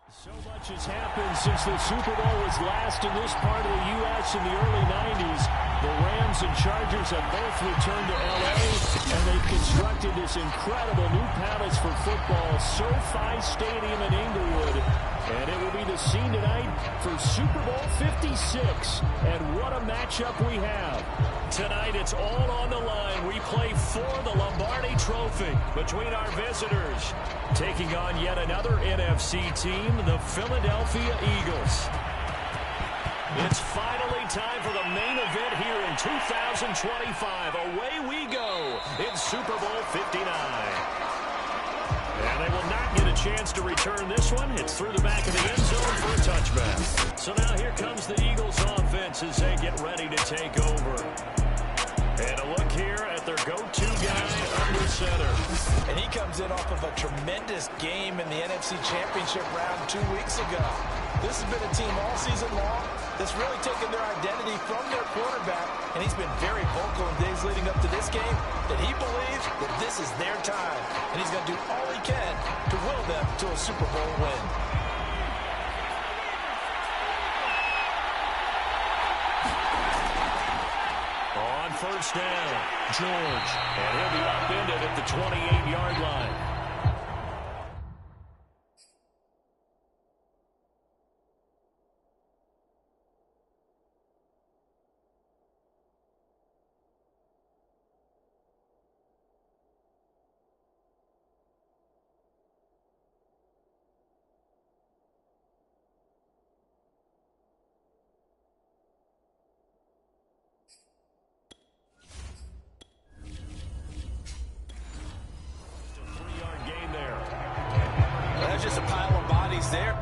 So much has happened since the Super Bowl was last in this part of the U.S. in the early 90s. The Rams and Chargers have both returned to L.A., and they've constructed this incredible new palace for football, SoFi Stadium in Inglewood. And it will be the scene tonight for Super Bowl 56. And what a matchup we have. Tonight, it's all on the line. We play for the Lombardi Trophy between our visitors, taking on yet another NFC team, the Philadelphia Eagles. It's finally time for the main event here in 2025. Away we go in Super Bowl 59. And they will not get a chance to return this one. It's through the back of the end zone for a touchback. So now here comes the Eagles offense as they get ready to take over. And a look here at their go-to guy under center. And he comes in off of a tremendous game in the NFC Championship round 2 weeks ago. This has been a team all season long that's really taken their identity from their quarterback, and he's been very vocal in days leading up to this game that he believes that this is their time, and he's going to do all he can to will them to a Super Bowl win. On first down, George, and he'll be upended at the 28-yard line. Just a pile of bodies there.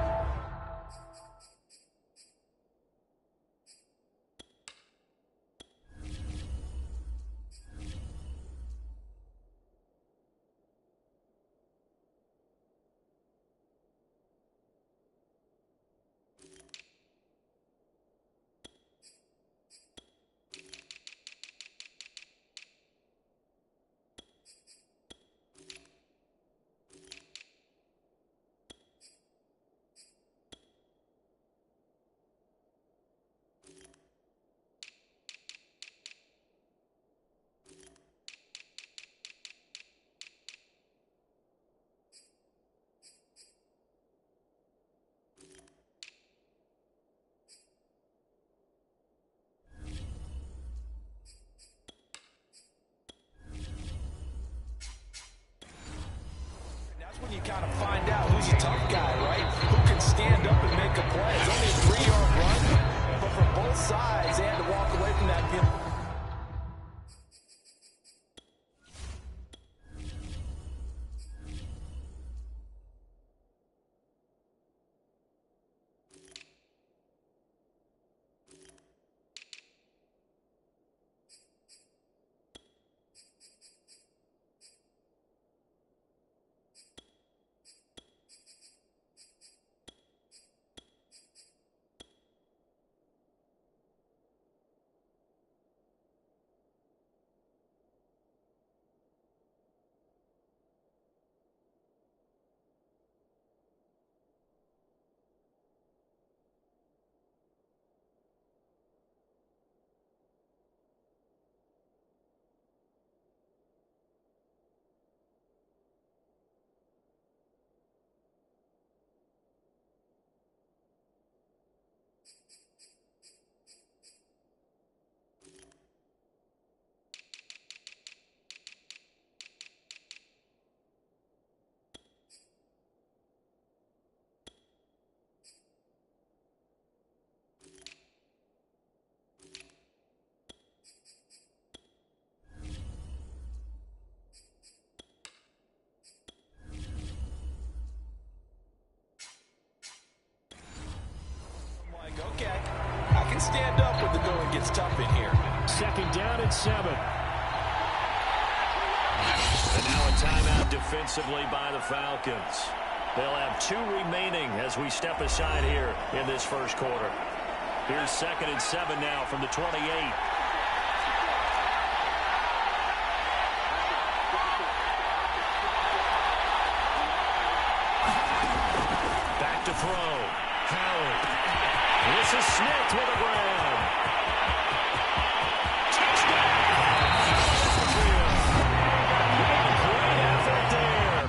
When you kind of find out who's a tough guy, right? Who can stand up and make a play. It's only a 3-yard run, but for both sides, they had to walk away from that field. Okay, I can stand up when the going gets tough in here. Second down and 7. And now a timeout defensively by the Falcons. They'll have 2 remaining as we step aside here in this first quarter. Here's second and 7 now from the 28. Back to throw. Howard. This is Smith with a grab. Touchdown! Philadelphia. Great effort there.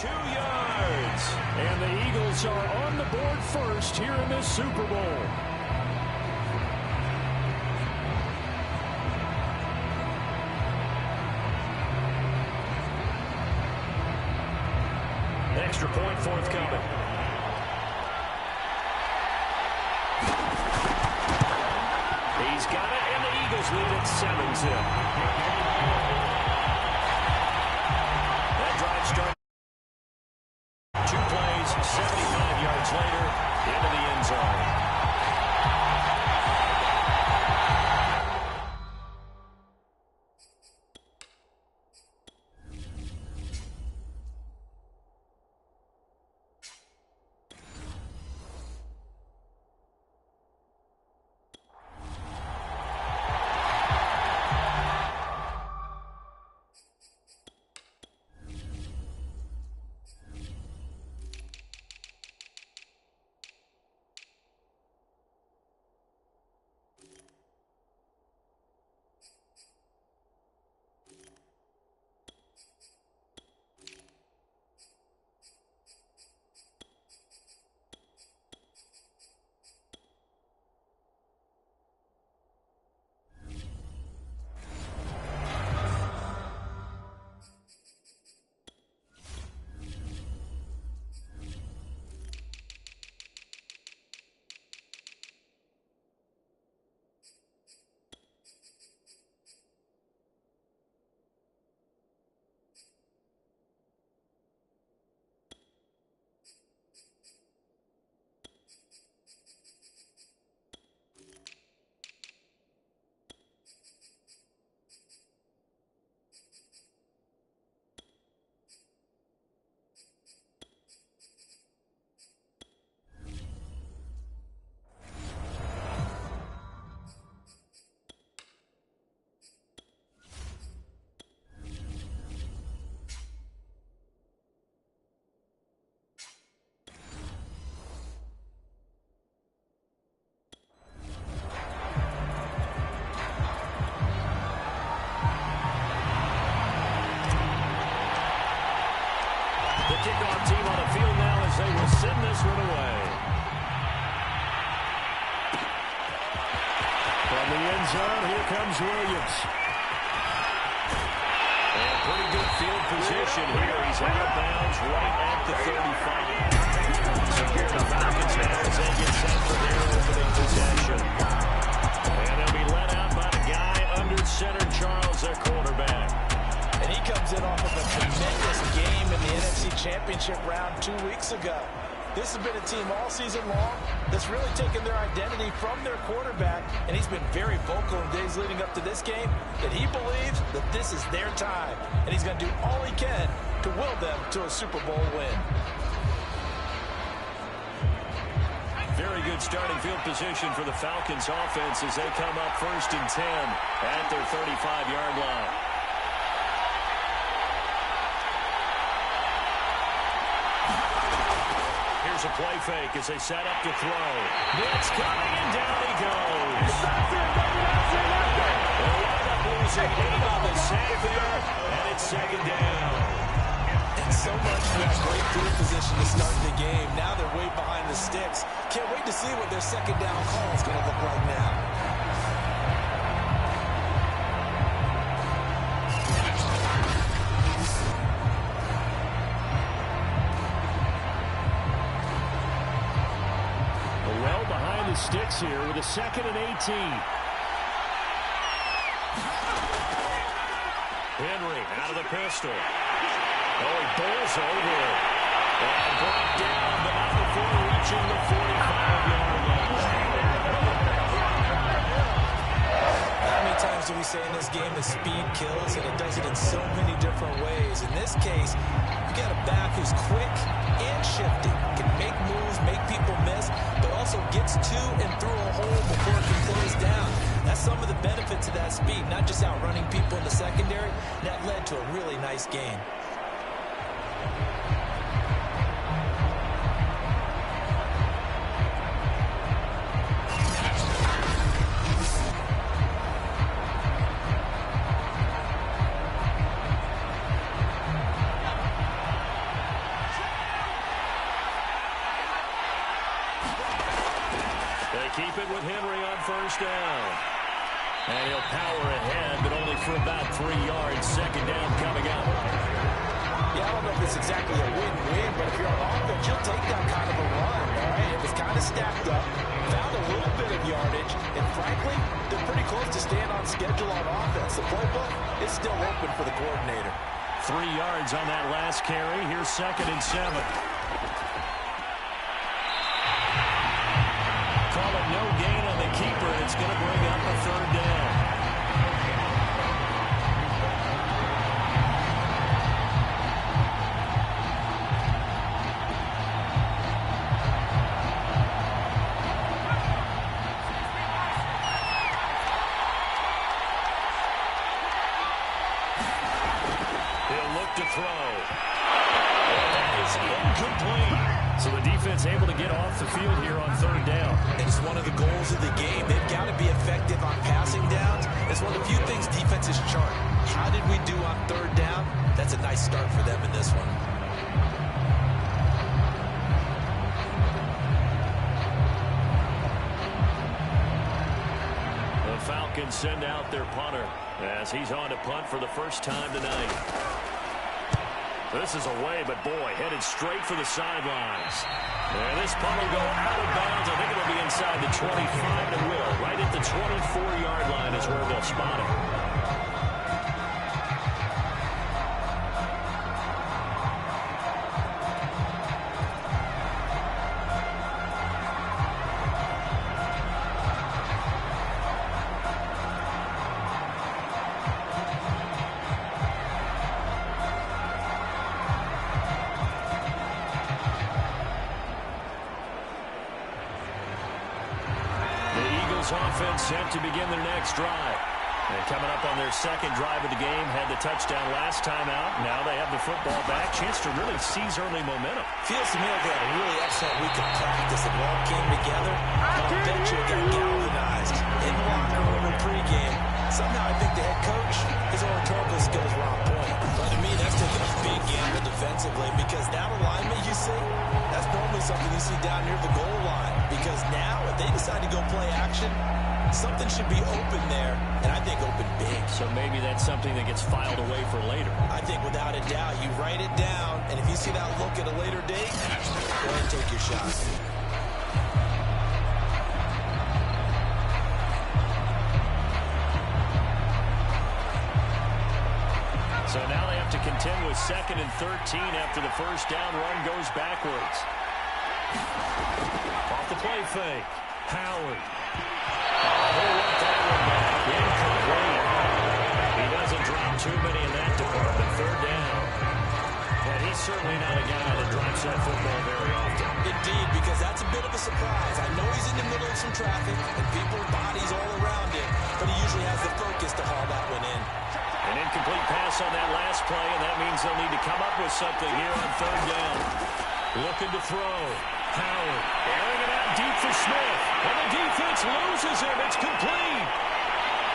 Yards. And the Eagles are on the board first here in this Super Bowl. Extra point forthcoming. He's got it, and the Eagles lead at 7-zip. That drive starts. 2 plays, 75 yards later, into the end zone. Kickoff team on the field now as they will send this one away. From the end zone, here comes Williams. And pretty good field position here. He's out of bounds right at the 35. So here the Falcons now as they get set for their opening possession. And they'll be let out by the guy under center, Charles, their quarterback. And he comes in off of a tremendous game in the NFC Championship round 2 weeks ago. This has been a team all season long that's really taken their identity from their quarterback, and he's been very vocal in days leading up to this game that he believes that this is their time, and he's going to do all he can to will them to a Super Bowl win. Very good starting field position for the Falcons offense as they come up 1st and 10 at their 35-yard line. Here's a play fake as they set up to throw. Blitz coming, and down he goes. They'll wind up losing 8 on the sack there, and it's second down. And so much for that great field position to start the game. Now they're way behind the sticks. Can't wait to see what their second down call is going to look like now. Well behind the sticks here with a 2nd and 18. Henry out of the pistol. Oh, he bowls over it. And brought down, but not before reaching the 45-yard line. How many times do we say in this game that speed kills, and it does it in so many different ways? In this case, you got a back who's quick and shifty, can make moves, make people miss, but also gets to and through a hole before it can close down. That's some of the benefits of that speed, not just outrunning people in the secondary. That led to a really nice game. Keep it with Henry on first down. And he'll power ahead, but only for about 3 yards. Second down coming up. Yeah, I don't know if it's exactly a win-win, but if you're on offense, you'll take that kind of a run, all right? It was kind of stacked up, found a little bit of yardage, and frankly, they're pretty close to staying on schedule on offense. The playbook is still open for the coordinator. 3 yards on that last carry. Here's 2nd and 7. Call it no gain on the keeper, and it's going to bring up a 3rd down. He'll look to throw. That is incomplete. So the defense able to get off the field here on 3rd down. And it's one of the goals of the game. They've got to be effective on passing downs. It's one of the few things defenses chart. How did we do on 3rd down? That's a nice start for them in this one. The Falcons send out their punter as he's on to punt for the first time tonight. This is away, but boy, headed straight for the sidelines. And this punt will go out of bounds. I think it'll be inside the 25, and it will. Right at the 24-yard line is where they'll spot it. Offense set to begin their next drive. And coming up on their 2nd drive of the game, had the touchdown last time out. Now they have the football back. Chance to really seize early momentum. Feels to me like they had a really excellent week of practice. It all came together. I bet you got galvanized in the locker room in pregame. Somehow I think the head coach, his oratorical skills were on point. But to me, that's taking a big gamble defensively, because that alignment you see, that's normally something you see down near the goal line. Because now, if they decide to go play action, something should be open there, and I think open big. So maybe that's something that gets filed away for later. I think without a doubt, you write it down, and if you see that look at a later date, go ahead and take your shot. So now they have to contend with 2nd and 13 after the first down run goes backwards. Off the play fake. Howard. He'll let that one back. Incomplete. He doesn't drop too many in that department. 3rd down. And he's certainly not a guy that drops that football very often. Indeed, because that's a bit of a surprise. I know he's in the middle of some traffic and people's bodies all around him, but he usually has the focus to haul that one in. An incomplete pass on that last play, and that means they'll need to come up with something here on 3rd down. Looking to throw. Howard airing it out deep for Smith. And the defense loses him. It's complete.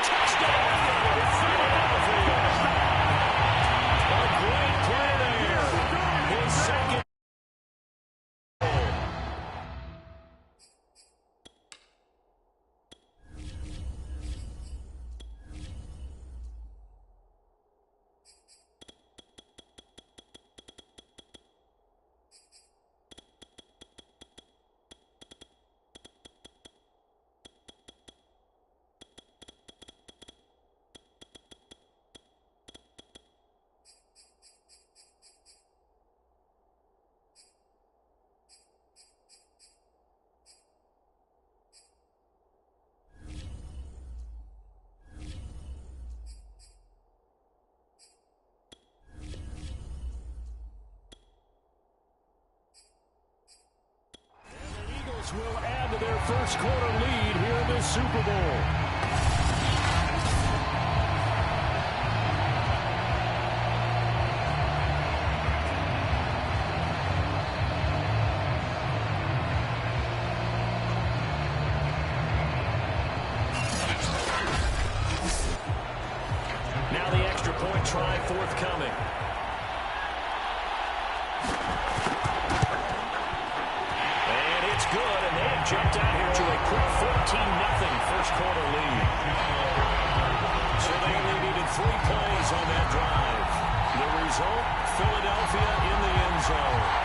Touchdown, Philadelphia. A great play there. His second. Will add to their first quarter lead here in this Super Bowl. Now the extra point try forthcoming. Good, and they have jumped out here to a quick 14-0 first quarter lead. So they only needed 3 plays on that drive. The result, Philadelphia in the end zone.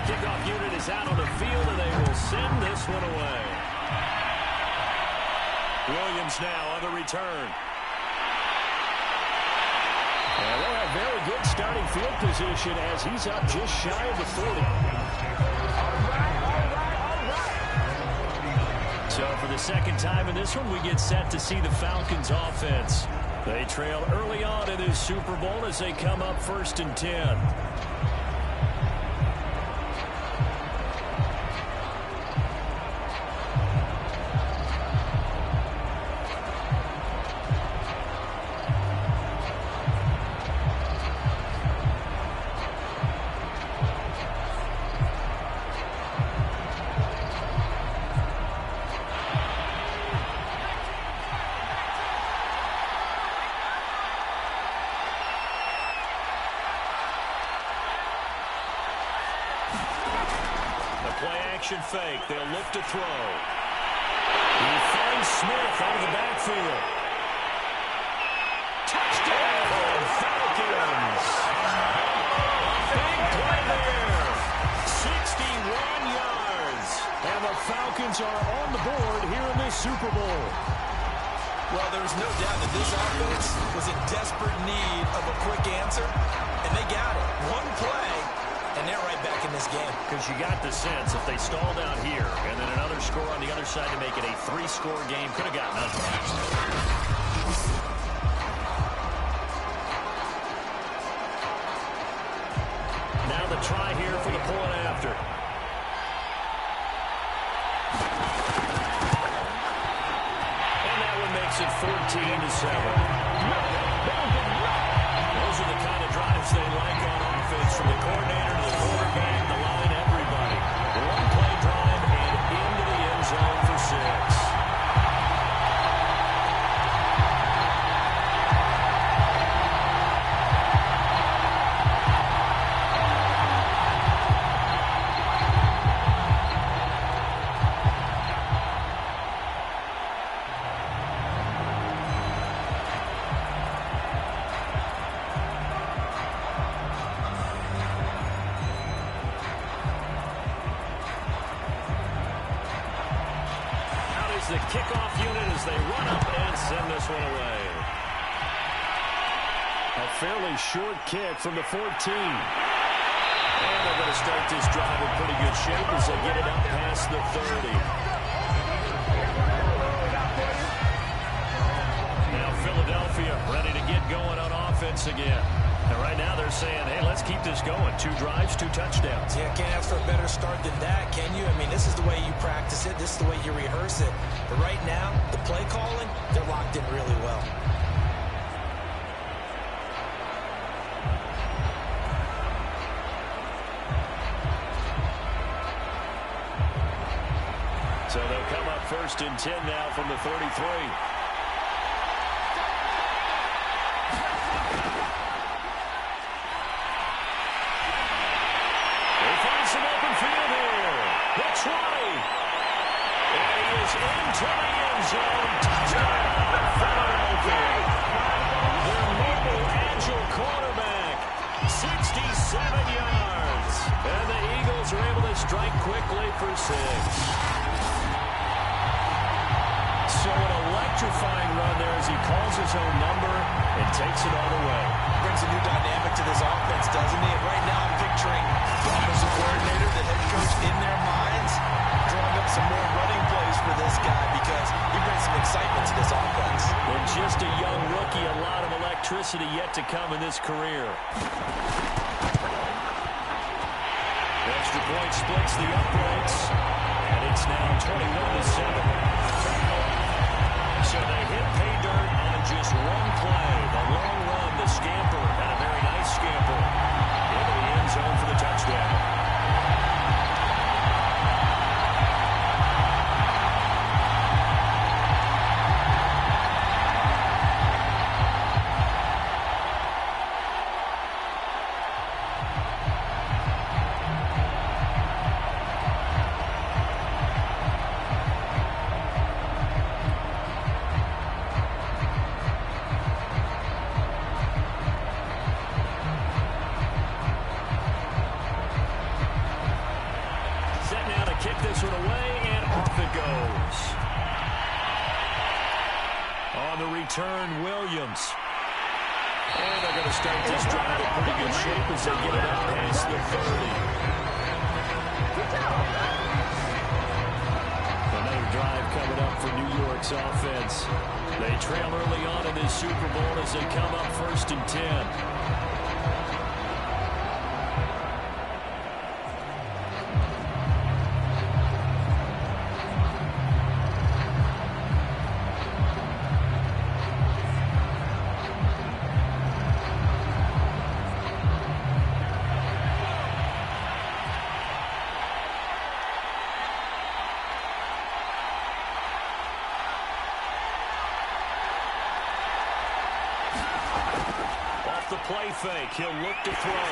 Kickoff unit is out on the field, and they will send this one away. Williams now on the return. And they'll have very good starting field position as he's up just shy of the 40. So for the second time in this one, we get set to see the Falcons offense. They trail early on in this Super Bowl as they come up 1st and 10. Play-action fake. They'll look to throw. He finds Smith out of the backfield. Touchdown, Falcons! Big play there. 61 yards. And the Falcons are on the board here in this Super Bowl. Well, there's no doubt that this offense was in desperate need of a quick answer, and they got it. One play. And they're right back in this game. Because you got the sense if they stall down here and then another score on the other side to make it a 3-score game, could have gotten ugly. Now the try here for the point after. And that one makes it 14-7. Those are the kind of drives they like on offense, from the coordinator to the quarterback, the line, everybody. One play drive and into the end zone for 6. The kickoff unit as they run up and send this one away. A fairly short kick from the 14. And they're going to start this drive in pretty good shape as they get it up past the 30. Now Philadelphia ready to get going on offense again. And right now they're saying, hey, let's keep this going. 2 drives, 2 touchdowns. Yeah, can't ask for a better start than that, can you? I mean, this is the way you practice it. This is the way you rehearse it. But right now, the play calling, they're locked in really well. So they'll come up 1st and 10 now from the 33. They find some open field here. The 20. And he is into the end zone. Touchdown, Philadelphia. Their mobile, agile quarterback, 67 yards. And the Eagles are able to strike quickly for 6. So an electrifying run there as he calls his own number and takes it all the way. Brings a new dynamic to this offense, doesn't he? And right now I'm picturing the offensive coordinator, the head coach in their minds, drawing up some more running plays for this guy because he brings some excitement to this offense. And just a young rookie, a lot of electricity yet to come in this career. Extra point splits the uprights, and it's now 21-7. So they hit pay dirt on just one play. The long run, the scamper, and a very nice scamper into the end zone for the touchdown. This one away, and off it goes. On the return, Williams. And they're going to start this drive in pretty good shape as they get it up past the 30. Another drive coming up for New York's offense. They trail early on in this Super Bowl as they come up 1st and 10. The play fake. He'll look to throw.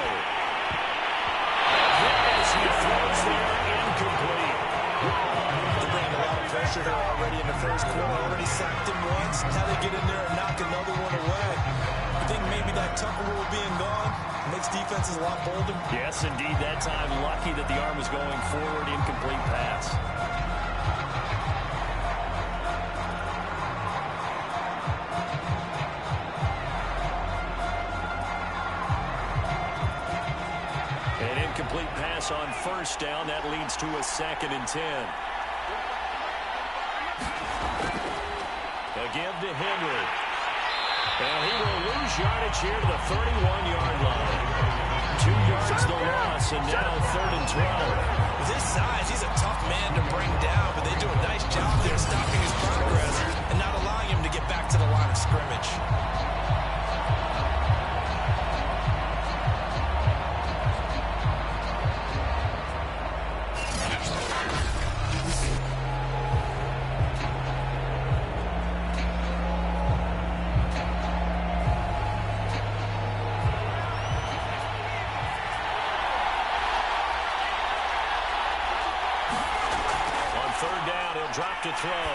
As he throws there, incomplete. They're bringing a lot of pressure here already in the first quarter. Already sacked him once. Now they get in there and knock another one away. I think maybe that Tucker rule being gone makes defenses a lot bolder. Yes, indeed. That time, lucky that the arm was going forward. Incomplete pass. Complete pass on 1st down. That leads to a 2nd and 10. A give to Henry. And he will lose yardage here to the 31-yard line. 2 yards the loss, and now 3rd and 12. With his size, he's a tough man to bring down, but they do a nice job there stopping his progress and not allowing him to get back to the line of scrimmage. Drop to throw.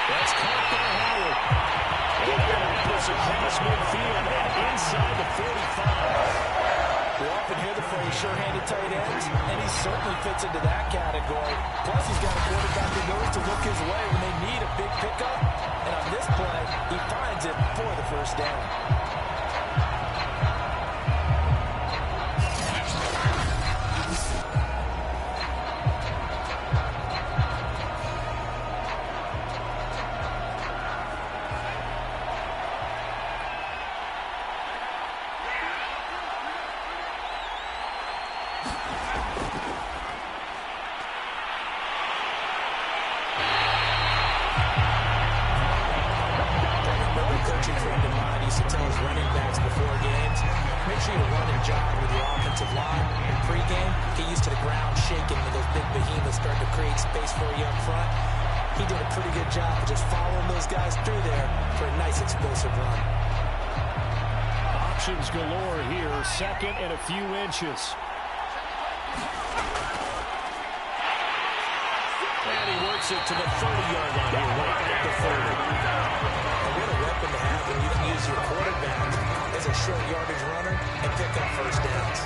That's caught by Howard. And they're going to have this across midfield and inside the 45. We often hear the phrase sure-handed tight ends, and he certainly fits into that category. Plus, he's got a quarterback who knows to look his way when they need a big pickup. And on this play, he finds it for the 1st first down. Coaching friend of mine used to tell his running backs before games, make sure you run and jog with your offensive line. In pregame, get used to the ground shaking when those big behemoths start to create space for you up front. He did a pretty good job of just following those guys through there for a nice explosive run. Options galore here, second and a few inches. And he works it to the 30-yard line here, right at the 30. What a weapon to have when you can use your quarterback as a short yardage runner and pick up first downs.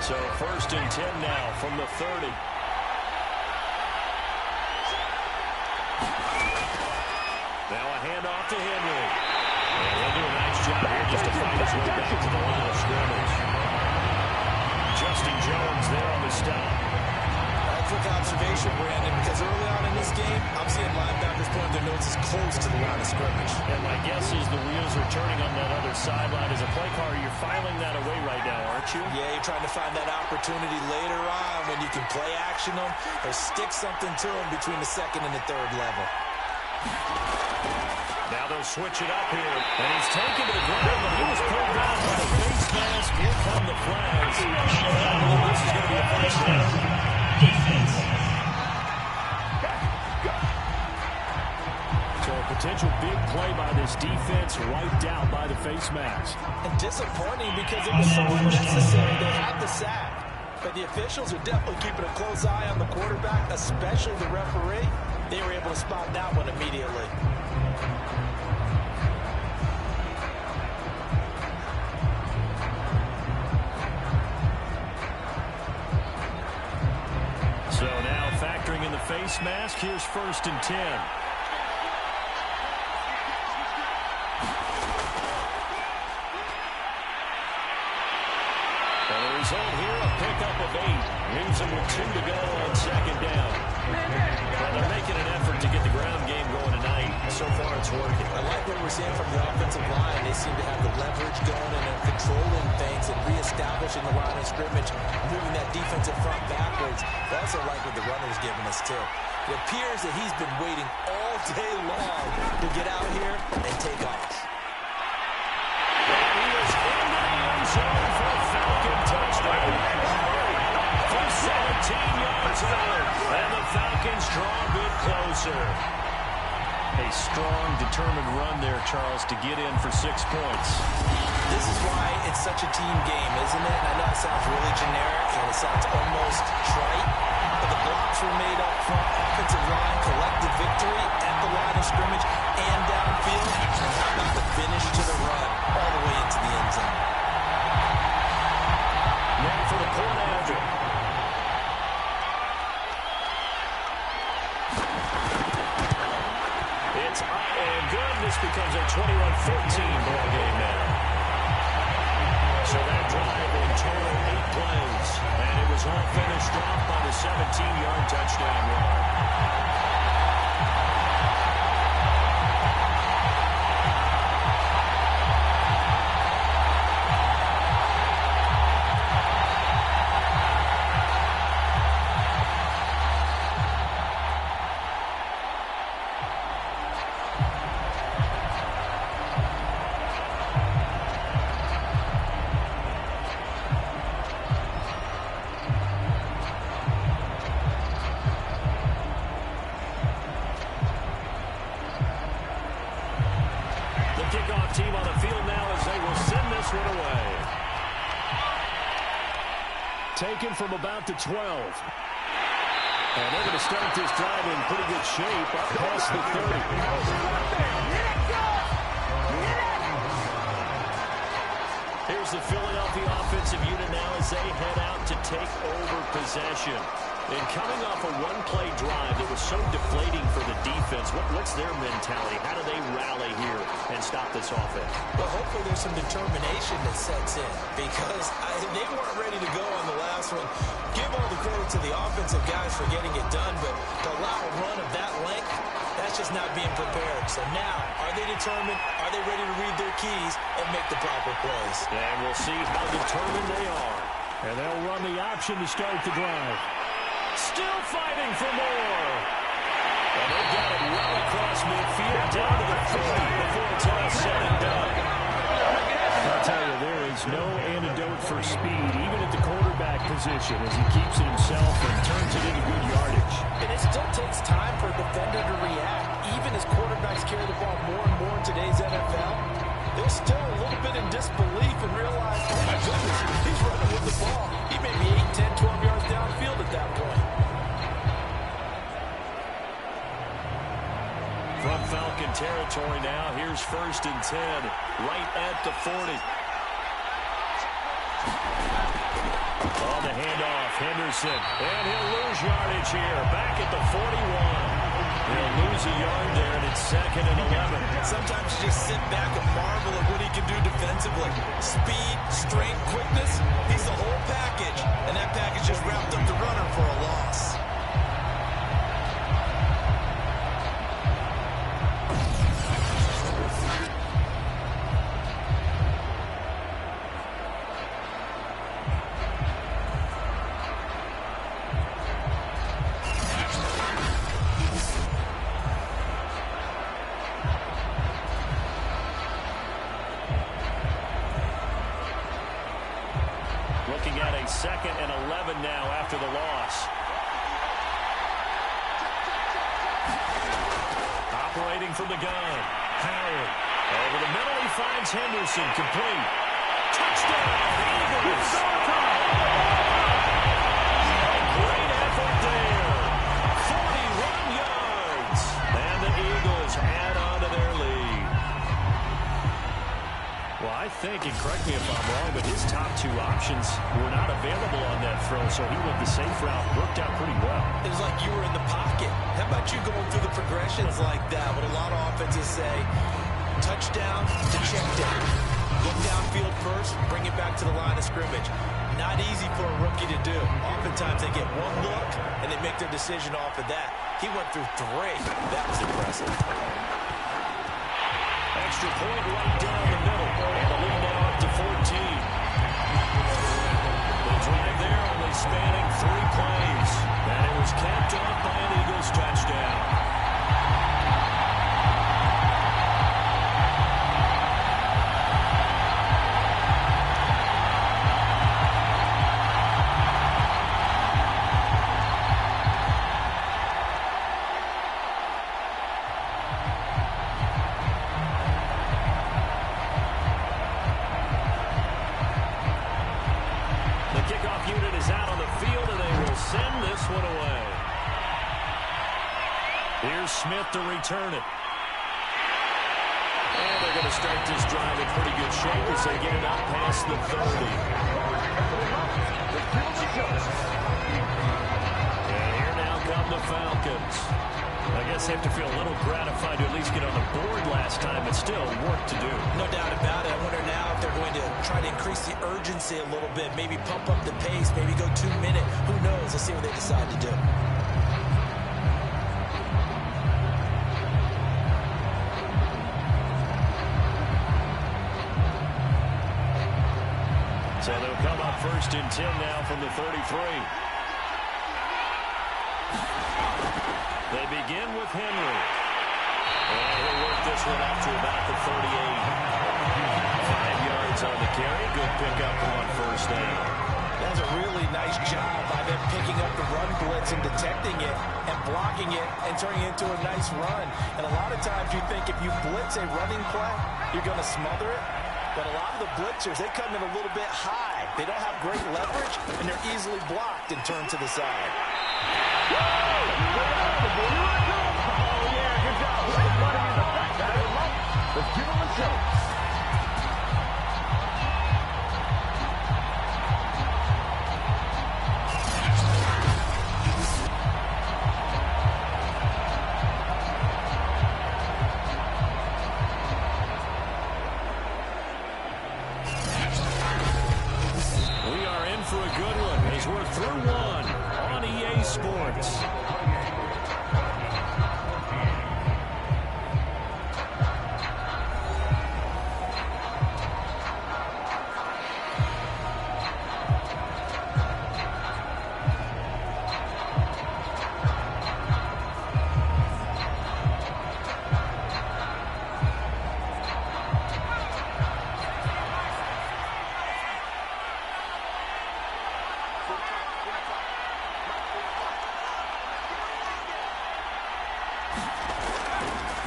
So first and 10 now from the 30. Now a handoff to Henry. And he'll do a nice job here just to find his way back to the line of scrimmage. Justin Jones there on the stop. Quick observation, Brandon, because early on in this game, I'm seeing linebackers putting their noses close to the line of scrimmage. And my guess is the wheels are turning on that other sideline. As a play caller, you're filing that away right now, aren't you? Yeah, you're trying to find that opportunity later on when you can play action them or stick something to them between the second and the third level. Now they'll switch it up here. And he's taken to the ground, but he was pulled down by the face mask. Here come the flags. I believe this is going to be a first down. Defense. So a potential big play by this defense wiped out by the face mask. And disappointing because it was so unnecessary. They had the sack. But the officials are definitely keeping a close eye on the quarterback, especially the referee. They were able to spot that one immediately. So now factoring in the face mask, here's first and 10. And the result here, a pickup of 8. Leaves them with 2 to go on second down. Well, they're making an effort to get the ground game going tonight. So far, it's working. I like what we're seeing from the offensive line. They seem to have the leverage going and they're controlling things and reestablishing the line of scrimmage, moving that defensive front backwards. I also like what the runner's giving us, too. It appears that he's been waiting all day long to get out here and take off. He is into the end zone for a Falcon touchdown. For 17 yards out. And the Falcons draw a bit closer. A strong, determined run there, Charles, to get in for 6 points. This is why it's such a team game, isn't it? And I know it sounds really generic and it sounds almost trite, but the blocks were made up front, offensive line, collective victory at the line of scrimmage and downfield. And how about the finish to the run all the way into the end zone? Now for the point after. It's up and good. This becomes a 21-14 ball game now. So that drive in total 8 plays. And it was all finished off by the 17-yard touchdown run. Kickoff team on the field now as they will send this one away. Taken from about the 12. And they're going to start this drive in pretty good shape up past the 30. Here's the Philadelphia offensive unit now as they head out to take over possession. And coming off a one-play drive that was so deflating for the defense, what's their mentality? How do they rally here and stop this offense? Well, hopefully there's some determination that sets in because they weren't ready to go on the last one. Give all the credit to the offensive guys for getting it done, but to allow a run of that length, that's just not being prepared. So now, are they determined? Are they ready to read their keys and make the proper plays? And we'll see how determined they are. And they'll run the option to start the drive. Still fighting for more. And they got it well across midfield down to the 40 before it's all said and done. I'll tell you, there is no antidote for speed, even at the quarterback position, as he keeps it himself and turns it into good yardage. And it still takes time for a defender to react. Even as quarterbacks carry the ball more and more in today's NFL, they're still a little bit in disbelief and realize, oh my goodness, he's running with the ball. He may be 8, 10, 12 yards downfield at that point. From Falcon territory now, here's 1st and 10, right at the 40. On the handoff, Henderson, and he'll lose yardage here, back at the 41. He'll lose a yard there, and it's 2nd and 11. Sometimes you just sit back and marvel at what he can do defensively. Speed, strength, quickness, he's the whole package, and that package just wrapped up the runner for a loss. Looking at a 2nd and 11 now after the loss. Operating from the gun. Howard. Over the middle, he finds Henderson. Complete. Touchdown, Eagles. Great effort there. 41 yards. And the Eagles add on to their lead. Well, I think, and correct me if I'm wrong, but his top 2 options were not available on that throw, so he went the safe route. Worked out pretty well. It was like you were in the pocket. How about you going through the progressions like that? What a lot of offenses say, touchdown to check down. Look downfield first, bring it back to the line of scrimmage. Not easy for a rookie to do. Oftentimes they get one look, and they make their decision off of that. He went through 3. That was impressive. Extra point right down the middle. And the lead now up to 14. The drive there only spanning 3 plays. And it was capped off by an Eagles touchdown. Unit is out on the field, and they will send this one away. Here's Smith to return it. And they're going to start this drive in pretty good shape as they get it up past the 30. And here now come the Falcons. I guess they have to feel a little gratified to at least get on the board last time, but still work to do. No doubt about it. I wonder now if they're going to try to increase the urgency a little bit, maybe pump up the pace, maybe go 2-minute. Who knows? Let's see what they decide to do. So they'll come up 1st and 10 now from the 33. They begin with Henry. And he'll work this one up to about the 38. 5 yards on the carry. Good pickup on 1st down. That's a really nice job by them picking up the run blitz and detecting it and blocking it and turning it into a nice run. And a lot of times you think if you blitz a running play, you're going to smother it. But a lot of the blitzers, they come in a little bit high. They don't have great leverage, and they're easily blocked and turned to the side. Oh, yeah, good job. Everybody in the back. Let's give them a show. we're through one on EA Sports.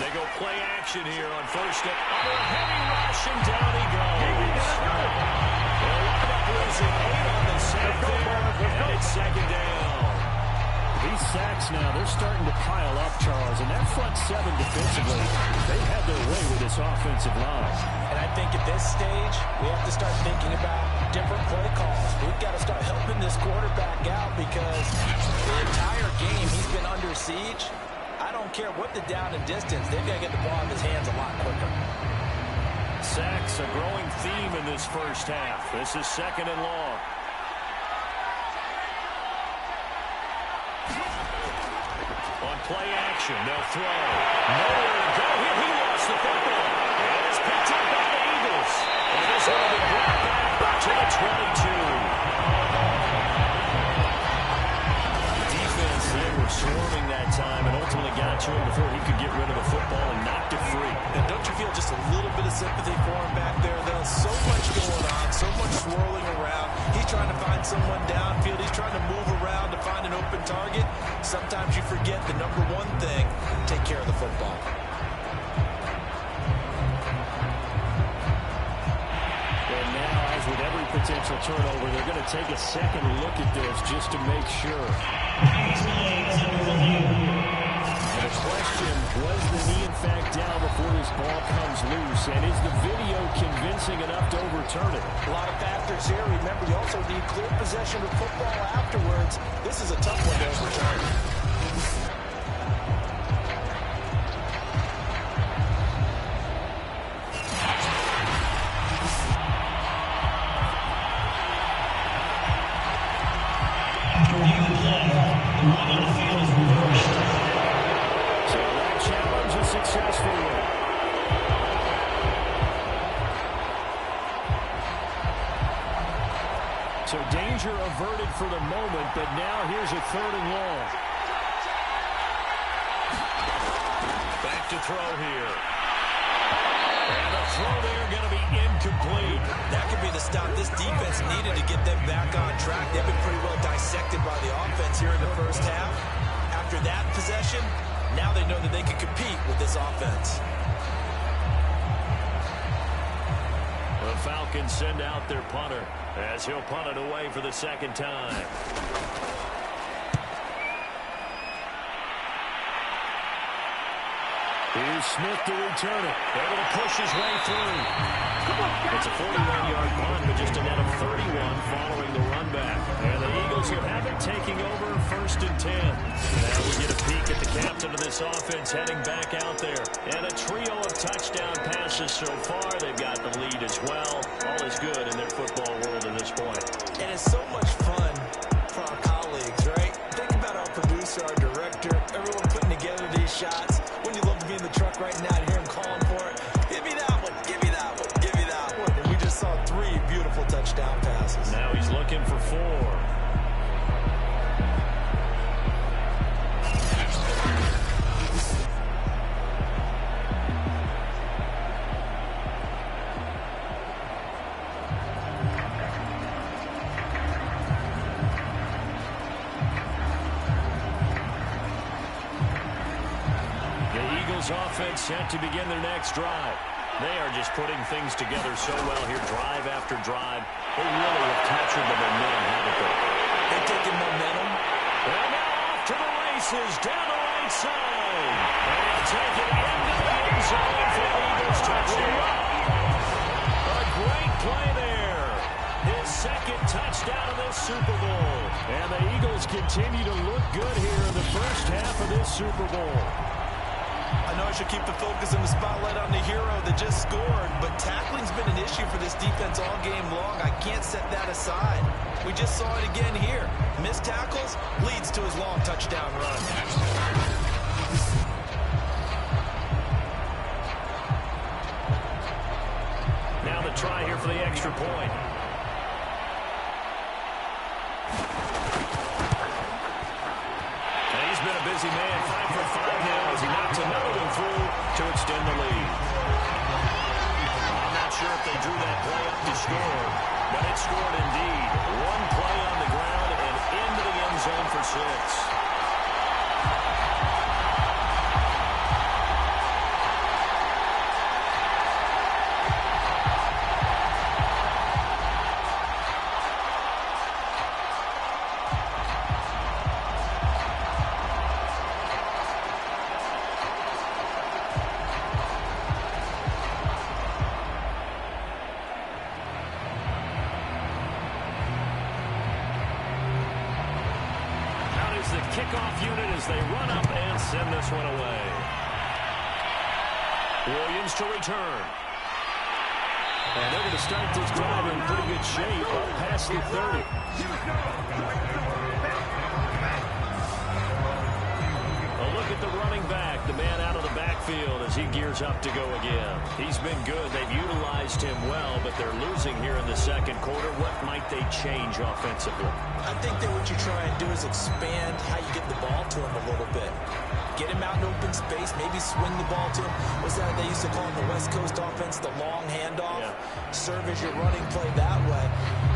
They go play action here on first and under a heavy rush, and down he goes. They'll wind up losing 8 on the sack there, and it's second down. These sacks now, they're starting to pile up, Charles, and that front seven defensively, they've had their way with this offensive line. And I think at this stage, we have to start thinking about different play calls. We've got to start helping this quarterback out because the entire game he's been under siege. I don't care what the down and distance, they've got to get the ball in his hands a lot quicker. Sacks, a growing theme in this first half. This is second and long. On play action, they'll throw. Nowhere to go here. He lost the football. And it's picked up by the Eagles. And this one will be brought back to the 22. They were swarming that time and ultimately got to him before he could get rid of the football and knocked it free. And don't you feel just a little bit of sympathy for him back there, though? So much going on, so much swirling around. He's trying to find someone downfield. He's trying to move around to find an open target. Sometimes you forget the number one thing, take care of the football. And now, as with every potential turnover, they're going to take a second look at this just to make sure. And the question, was the knee in fact down before this ball comes loose? And is the video convincing enough to overturn it? A lot of factors here. Remember, you also need clear possession of football afterwards. This is a tough one to overturn. So danger averted for the moment, but now here's a third and long. Back to throw here. And the throw there going to be incomplete. That could be the stop this defense needed to get them back on track. They've been pretty well dissected by the offense here in the first half. After that possession, now they know that they can compete with this offense. The Falcons send out their punter as he'll punt it away for the second time. Here's Smith to return it. Able to push his way through. It's a 41-yard punt, but just a net of 31 following the run back. And the Eagles will have it taking over first and 10. Now we get a peek at the captain of this offense heading back out there. And a trio of touchdown passes so far. They've got the lead as well. All is good in their football world at this point. And it's so much fun for our colleagues, right? Think about our producer, our director, everyone putting together these shots. When you love to be in the truck right now and hear him calling for it. Give me that one, give me that one, give me that one. And we just saw 3 beautiful touchdown passes. Now he's looking for 4. Offense set to begin their next drive. They are just putting things together so well here, drive after drive. They really have captured the momentum, haven't they? They're taking momentum. And now off to the races, down the right side. And he'll take it into the end zone for the Eagles touchdown. A great play there. His second touchdown of this Super Bowl. And the Eagles continue to look good here in the first half of this Super Bowl. I know I should keep the focus and the spotlight on the hero that just scored, but tackling's been an issue for this defense all game long. I can't set that aside. We just saw it again here. Missed tackles leads to his long touchdown run. Now the try here for the extra point. And he's been a busy man, 5 for 5 now as he knocks another one through to extend the lead. I'm not sure if they drew that play up to score, but it scored indeed. One play on the ground and into the end zone for 6. Kickoff unit as they run up and send this one away. Williams to return. And they're going to start this drive in pretty good shape, up past the 30. A look at the running back, the man out of the backfield as he gears up to go again. He's been good. They've utilized him well, but they're losing here in the second quarter. What might they change offensively? I think that what you try and do is expand how you get the ball to him a little bit. Get him out in open space, maybe swing the ball to him. What's that they used to call in the West Coast offense, the long handoff? Yeah. Serve as your running play that way,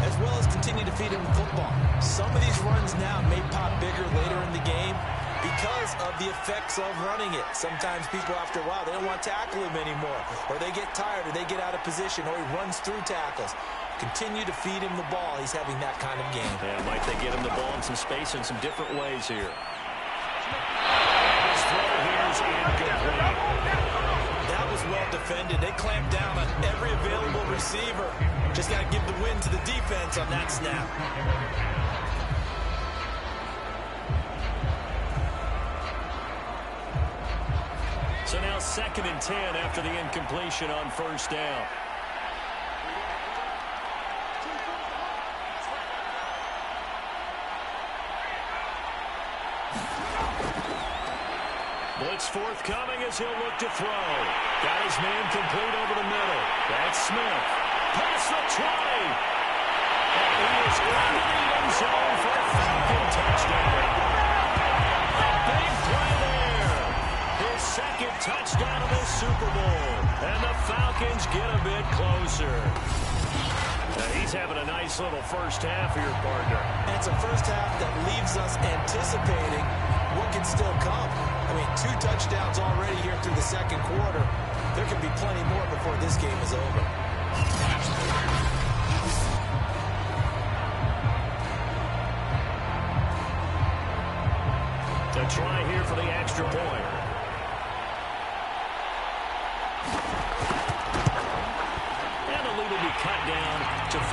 as well as continue to feed him the football. Some of these runs now may pop bigger later in the game because of the effects of running it. Sometimes people, after a while, they don't want to tackle him anymore, or they get tired, or they get out of position, or he runs through tackles. Continue to feed him the ball. He's having that kind of game. Yeah, might they get him the ball in some space in some different ways here. His throw here is incomplete. That was well defended. They clamped down on every available receiver. Just got to give the win to the defense on that snap. So now 2nd and 10 after the incompletion on first down. Blitz forthcoming as he'll look to throw. Got his man complete over the middle. That's Smith. Past the 20. And he is into the end zone for a Falcon touchdown. Big play there. His 2nd touchdown of this Super Bowl. And the Falcons get a bit closer. Now he's having a nice little first half here, partner. And it's a first half that leaves us anticipating what can still come. I mean, 2 touchdowns already here through the second quarter. There could be plenty more before this game is over. The try here for the extra point. And the lead will be cut down to 14.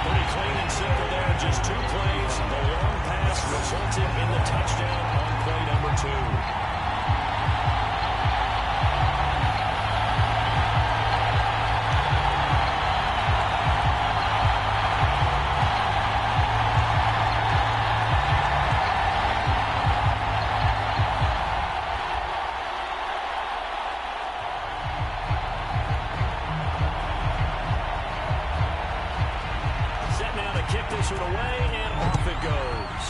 Pretty clean and simple there. Just 2 plays. The long pass resulted in the touchdown on play number 2. Kick this one away, and off it goes.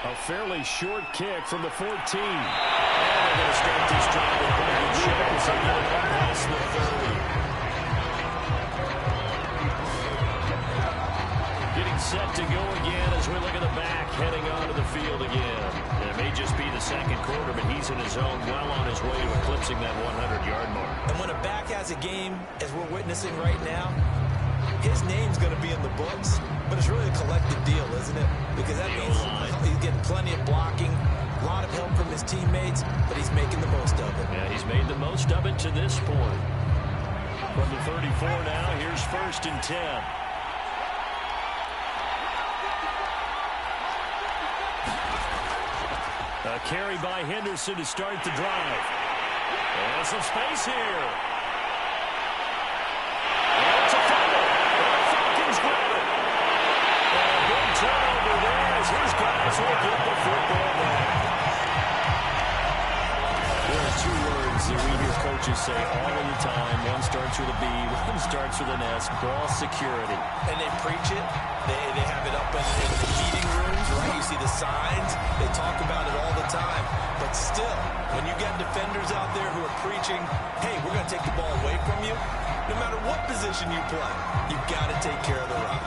A fairly short kick from the 14. And they're going to start this drive with one good shot. So now past the 30. Getting set to go again as we look at the back, heading onto the field again. And it may just be the second quarter, but he's in his zone, well on his way to eclipsing that 100-yard mark. And when a back has a game, as we're witnessing right now, his name's going to be in the books, but it's really a collective deal, isn't it? Because that means he's getting plenty of blocking, a lot of help from his teammates, but he's making the most of it. Yeah, he's made the most of it to this point. From the 34 now, here's 1st and 10. A carry by Henderson to start the drive. And some space here. And it's a fumble. And the Falcons grab it. And a big turnover there as his guys will get the football back. There are two words that we hear coaches say all of the time. One starts with a B, one starts with an S. Ball security. And they preach it. They have it up in the meeting rooms, right? You see the signs. They talk about it all the time. But still, when you get defenders out there who are preaching, hey, we're going to take the ball away from you, no matter what position you play, you've got to take care of the rock.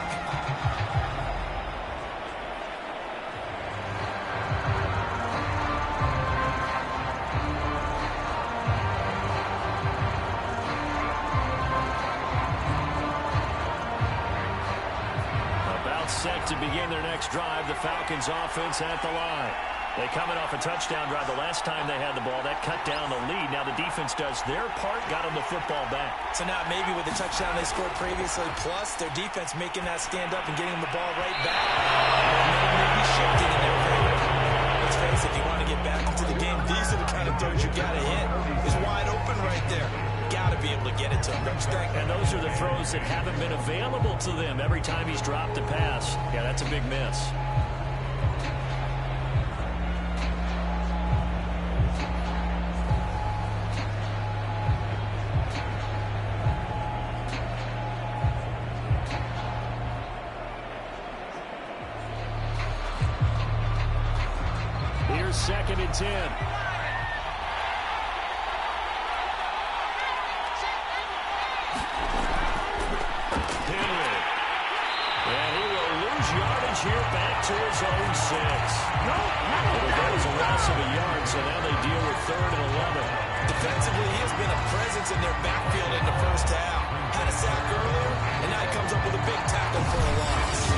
Set to begin their next drive. The Falcons offense at the line. They coming off a touchdown drive the last time they had the ball. That cut down the lead. Now the defense does their part, got them the football back. So now maybe with the touchdown they scored previously, plus their defense making that stand up and getting them the ball right back. Maybe shifting in their favor. Let's face it, if you want to get back into the game, these are the kind of throws you got to hit. It's wide open right there. Got to be able to get it to him, don't you think? And those are the throws that haven't been available to them every time he's dropped a pass. Yeah, that's a big miss. Here's 2nd and 10. Here back to his own 6. That was a loss of a yard, so now they deal with 3rd and 11. Defensively, he has been a presence in their backfield in the first half. Had a sack earlier, and now he comes up with a big tackle for a loss.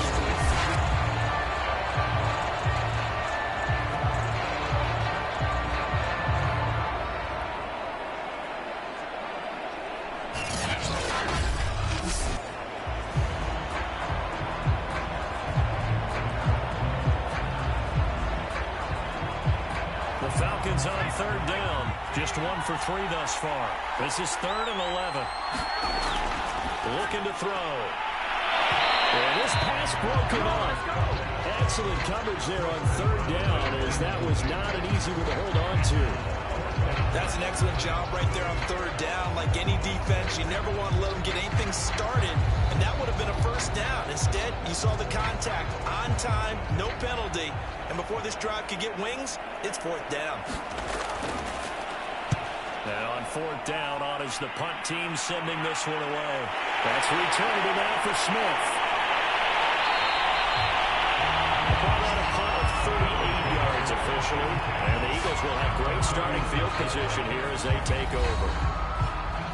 Falcons on 3rd down. Just 1 for 3 thus far. This is 3rd and 11. Looking to throw. And this pass broken off. Excellent coverage there on 3rd down, as that was not an easy one to hold on to. That's an excellent job right there on 3rd down. Like any defense, you never want to let them get anything started, and that would have been a first down. Instead, you saw the contact on time, no penalty, and before this drive could get wings, it's 4th down. And on 4th down, on is the punt team sending this one away. That's returned now for Smith. Ball out of punt of 38 yards officially. And the Eagles will have great starting field position here as they take over.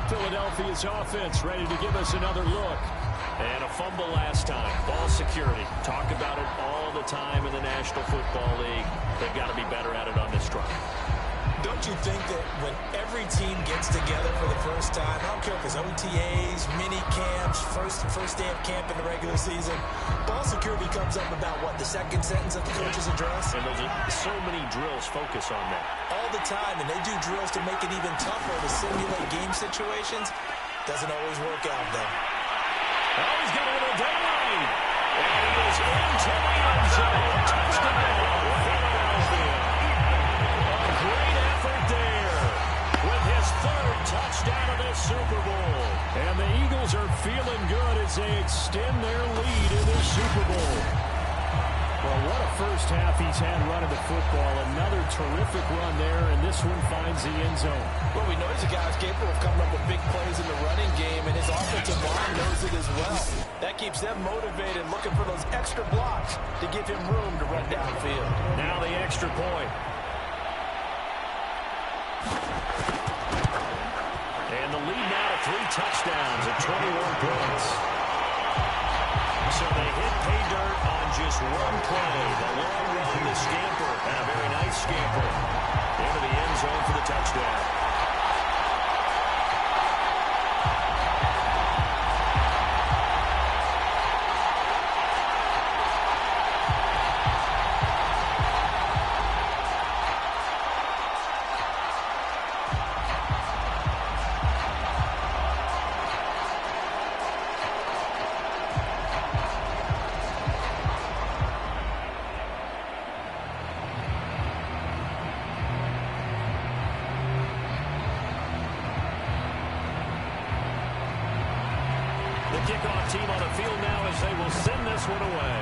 Philadelphia's offense ready to give us another look. And a fumble last time. Ball security. Talk about it all the time in the National Football League. They've got to be better at it on this drive. Don't you think that when every team gets together for the first time, I don't care if it's OTAs, mini camps, first day of camp in the regular season, ball security comes up about, what, the 2nd sentence of the coach's address? And there's so many drills focus on that. All the time, and they do drills to make it even tougher to simulate game situations. Doesn't always work out, though. Oh, he's getting a little daylight. And he is into the end zone. Touchdown, Philadelphia. A great effort there with his 3rd touchdown of this Super Bowl. And the Eagles are feeling good as they extend their lead in this Super Bowl. Well, what a first half he's had running the football. Another terrific run there, and this one finds the end zone. Well, we know he's a guy who's capable of coming up with big plays in the running game, and his offensive line knows it as well. That keeps them motivated, looking for those extra blocks to give him room to run downfield. Now the extra point. And the lead now to 3 touchdowns at 21 points. So they hit pay dirt on just 1 play. The long run, the scamper, and a very nice scamper into the end zone for the touchdown. team on the field now as they will send this one away.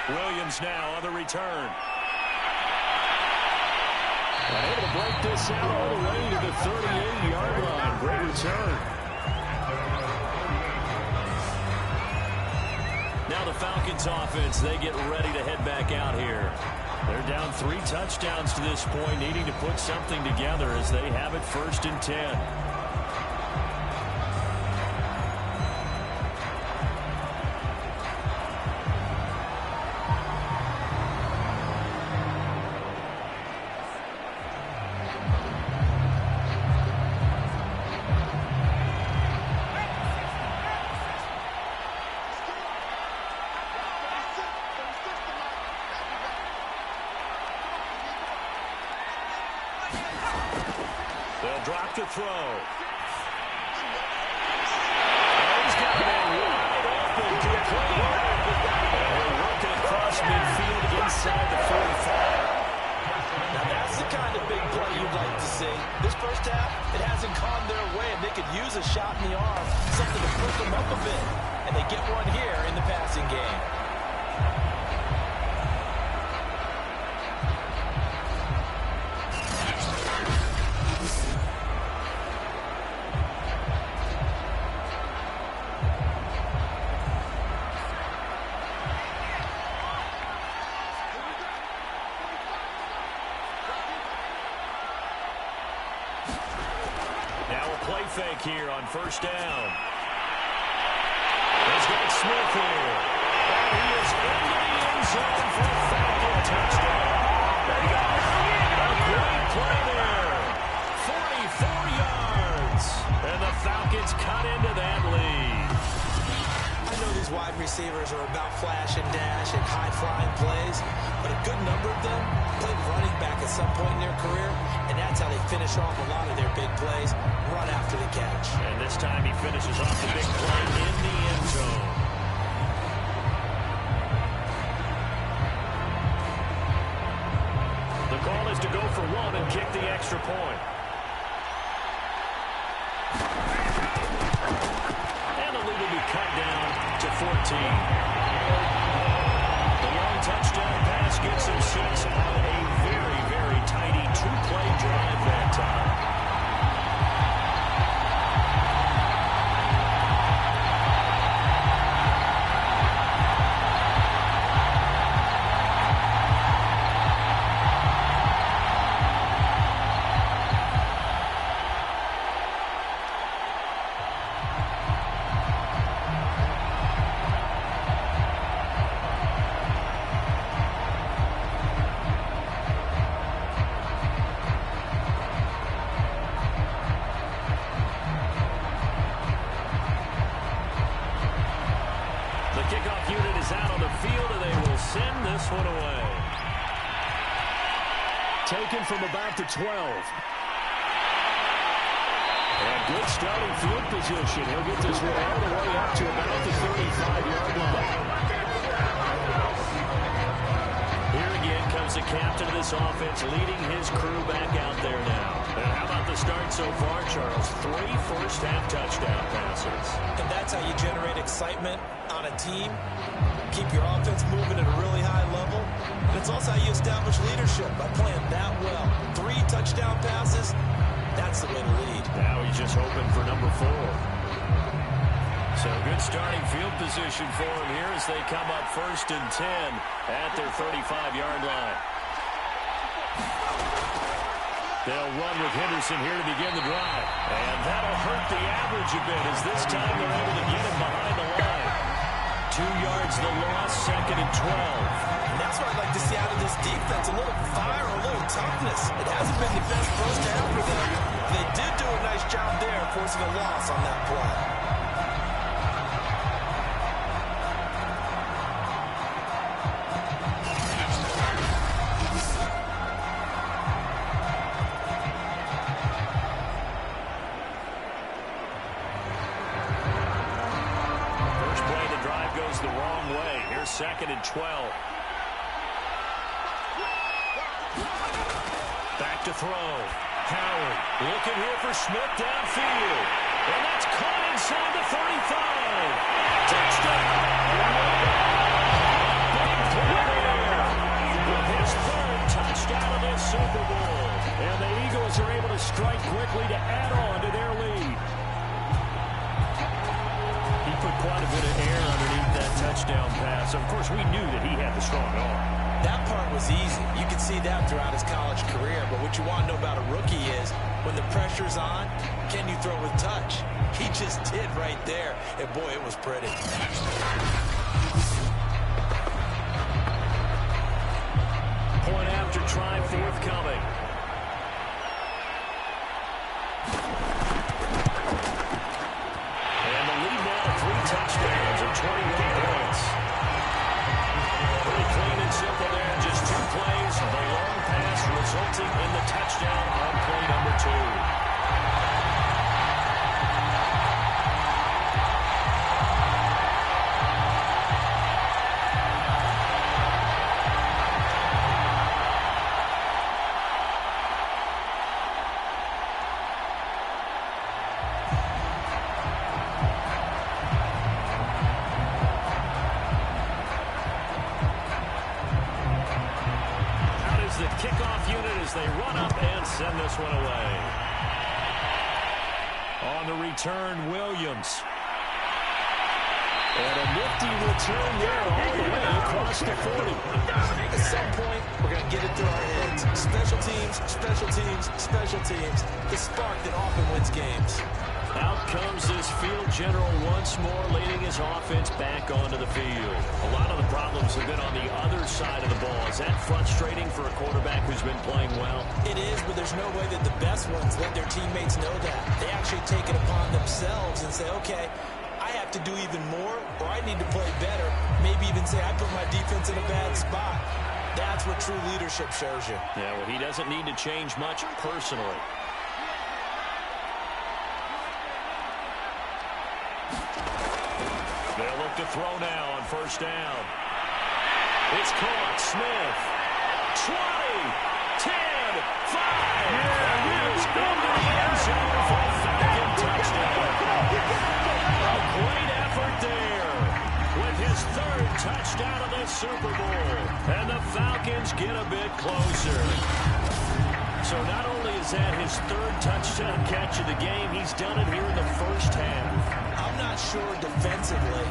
Williams now on the return. And able to break this out all the way to the 38-yard line. Great return. Now the Falcons offense, they get ready to head back out here. They're down 3 touchdowns to this point, needing to put something together as they have it 1st and 10. They'll drop to throw. Oh, he's got a man wide open, complete. And they're working across midfield inside the 45. Now that's the kind of big play you'd like to see. This first half, it hasn't gone their way, and they could use a shot in the arm, something to push them up a bit. And they get one here in the passing game. Now a play fake here on 1st down. He's got Smith here. And he is into the end zone for a Falcon touchdown. A great play there. 44 yards. And the Falcons cut into that lead. I know these wide receivers are about flash and dash and high-flying plays, but a good number of them played running back at some point in their career, and that's how they finish off a lot of their big plays, run after the catch. And this time he finishes off the big play in the end zone. The call is to go for 1 and kick the extra point. And the lead will be cut down to 14. The long touchdown pass gets him 6 on a very, very tidy 2-play drive that time. Kickoff unit is out on the field, and they will send this one away. Taken from about the 12. And good starting field position. He'll get this one all the way up to about the 35-yard line. Here again comes the captain of this offense, leading his crew back out there now. And how about the start so far, Charles? 3 first-half touchdown passes. And that's how you generate excitement on a team. Keep your offense moving at a really high level. And it's also how you establish leadership by playing that well. 3 touchdown passes, that's the way to lead. Now he's just hoping for number 4. So good starting field position for him here as they come up 1st and 10 at their 35-yard line. They'll run with Henderson here to begin the drive. And that'll hurt the average a bit as this time they're able to get him behind the line. 2 yards the loss, 2nd and 12. And that's what I'd like to see out of this defense. A little fire, a little toughness. It hasn't been the best first half for them. They did do a nice job there forcing a loss on that play. The wrong way. Here's 2nd and 12. Back to throw. Howard looking here for Smith downfield. And that's caught inside the 35. Touchdown! Big play there. With his third touchdown of this Super Bowl. And the Eagles are able to strike quickly to add on to their lead. He put quite a bit of air underneath that touchdown pass. Of course, we knew that he had the strong arm. That part was easy. You could see that throughout his college career. But what you want to know about a rookie is when the pressure's on, can you throw with touch? He just did right there. And, boy, it was pretty. Point after try forthcoming. And the lead now to 3 touchdowns and 21 points. Pretty clean and simple there. Just 2 plays. The long pass resulting in the touchdown on play number 2. The kickoff unit as they run up and send this one away. On the return, Williams. And a nifty return there all the way across the 40. At some point, we're going to get it through our heads. Special teams, special teams, special teams. The spark that often wins games. Out comes this field general once more, leading his offense back onto the field. A lot of the problems have been on the other side of the ball. Is that frustrating for a quarterback who's been playing well? It is, but there's no way that the best ones let their teammates know that. They actually take it upon themselves and say, okay, I have to do even more, or I need to play better. Maybe even say I put my defense in a bad spot. That's what true leadership shows you. Yeah, well, he doesn't need to change much personally. They'll look to throw now on first down. It's caught. Smith. 20, 10, 5. And he is into the end zone for a Falcon touchdown. A great effort there with his third touchdown of this Super Bowl. And the Falcons get a bit closer. So not only is that his third touchdown catch of the game, he's done it here in the first half. I'm not sure defensively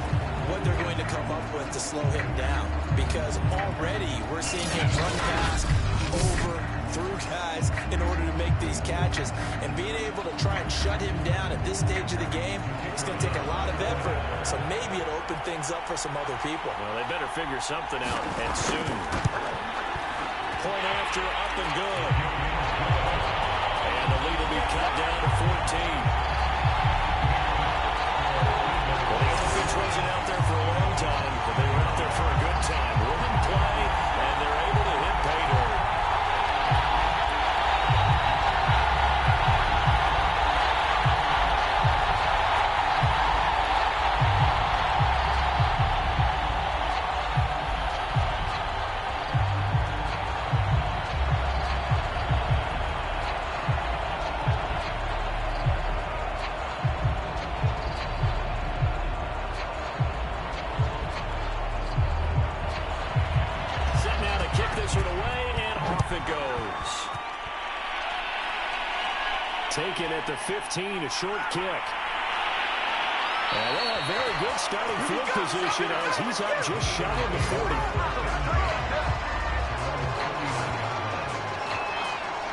what they're going to come up with to slow him down, because already we're seeing him run past, over, through guys in order to make these catches. And being able to try and shut him down at this stage of the game, it's going to take a lot of effort. So maybe it'll open things up for some other people. Well, they better figure something out, and soon. Point after, up and good. And the lead will be cut down to 14. Well, the offense wasn't out there for a long time, but they were out there for a good time. Run play, and they're able to hit pay dirt. Taken at the 15, a short kick. And they have very good starting field position as he's up just shy of the 40.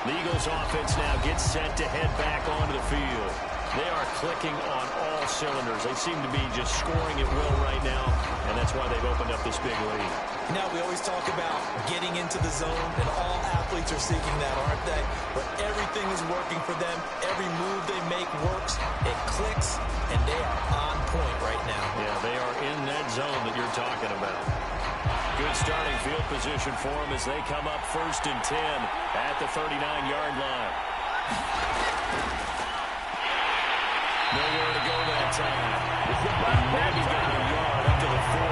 The Eagles offense now gets set to head back onto the field. They are clicking on all cylinders. They seem to be just scoring at will right now, and that's why they've opened up this big lead. Now, we always talk about getting into the zone, and all athletes are seeking that, aren't they? But everything is working for them. Every move they make works. It clicks, and they are on point right now. Yeah, they are in that zone that you're talking about. Good starting field position for them as they come up 1st and 10 at the 39-yard line. Nowhere to go that time. Maybe got a yard up to the 40.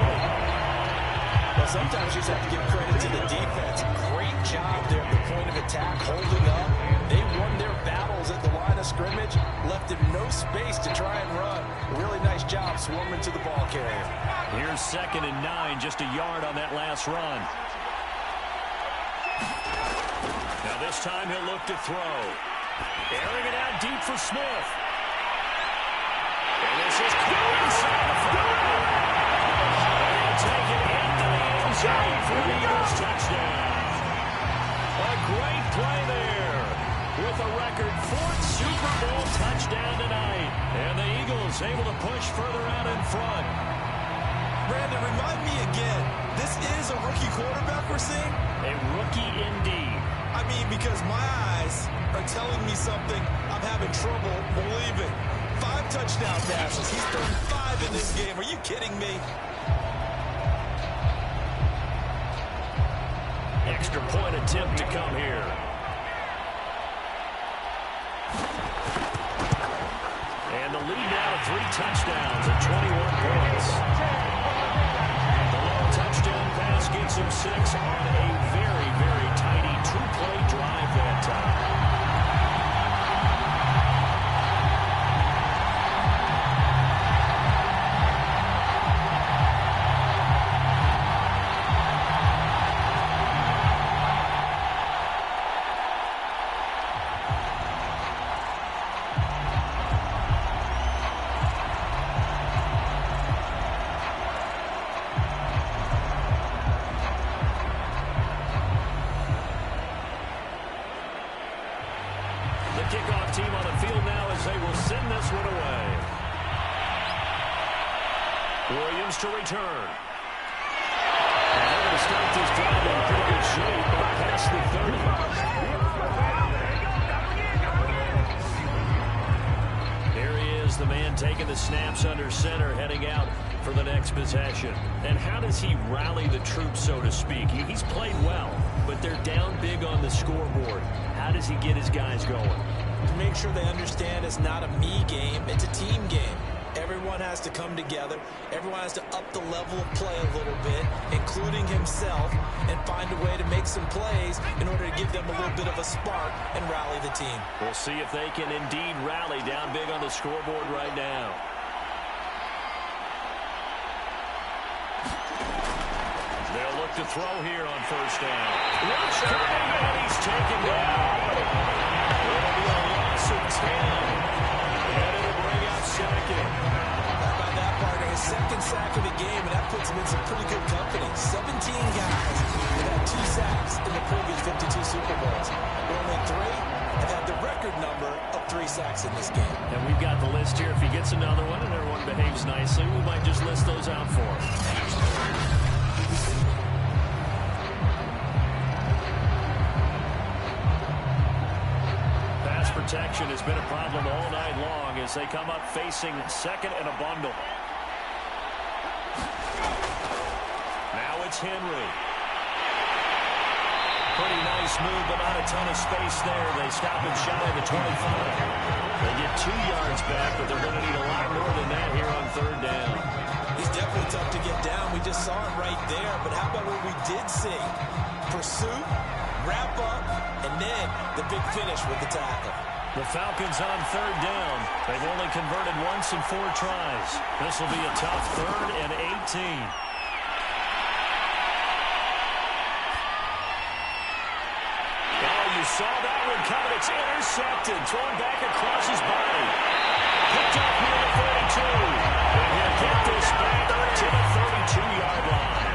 Well, Well, sometimes you just have to give credit to the defense. Great job there at the point of attack, holding up. They won their battles at the line of scrimmage, left him no space to try and run. Really nice job swarming to the ball carrier. Here's 2nd and 9, just a yard on that last run. Now this time he'll look to throw. Airing it out deep for Smith. And this is caught inside the 5. And he'll take it into the end zone for the Eagles touchdown. A great play there with a record 4th Super Bowl touchdown tonight. And the Eagles able to push further out in front. Brandon, remind me again, this is a rookie quarterback we're seeing? A rookie indeed. I mean, because my eyes are telling me something I'm having trouble believing. 5 touchdown passes. He's thrown 5 in this game. Are you kidding me? Extra point attempt to come here. And the lead now to 3 touchdowns at 21 points. The long touchdown pass gets him 6 on a very, very tidy 2-play drive that time. Kickoff team on the field now as they will send this one away. Williams to return. And they're going to start this drive in pretty good shape past the 30. Here he is, the man taking the snaps under center, heading out for the next possession. And how does he rally the troops, so to speak? He's played well, but they're down big on the scoreboard. How does he get his guys going? To make sure they understand it's not a me game, it's a team game. Everyone has to come together. Everyone has to up the level of play a little bit, including himself, and find a way to make some plays in order to give them a little bit of a spark and rally the team. We'll see if they can indeed rally down big on the scoreboard right now. They'll look to throw here on 1st down. Watch coming, and he's taken down. It'll be a loss of 10. And it'll bring up 2nd. How about that, partner? His 2nd sack of the game, and that puts him in some pretty good company. 17 guys have had 2 sacks in the previous 52 Super Bowls. Only 3 have had the record number of 3 sacks in this game. And we've got the list here. If he gets another one and everyone behaves nicely, we might just list those out for him. Protection has been a problem all night long as they come up facing 2nd and a bundle. Now it's Henry. Pretty nice move, but not a ton of space there. They stop him shy of the 25. They get 2 yards back, but they're going to need a lot more than that here on 3rd down. He's definitely tough to get down. We just saw it right there, but how about what we did see? Pursuit, wrap up, and then the big finish with the tackle. The Falcons on 3rd down. They've only converted once in 4 tries. This will be a tough 3rd and 18. Oh, you saw that one coming. It's intercepted. Thrown back across his body. Picked up near the 32. And he'll get this back to the 32-yard line.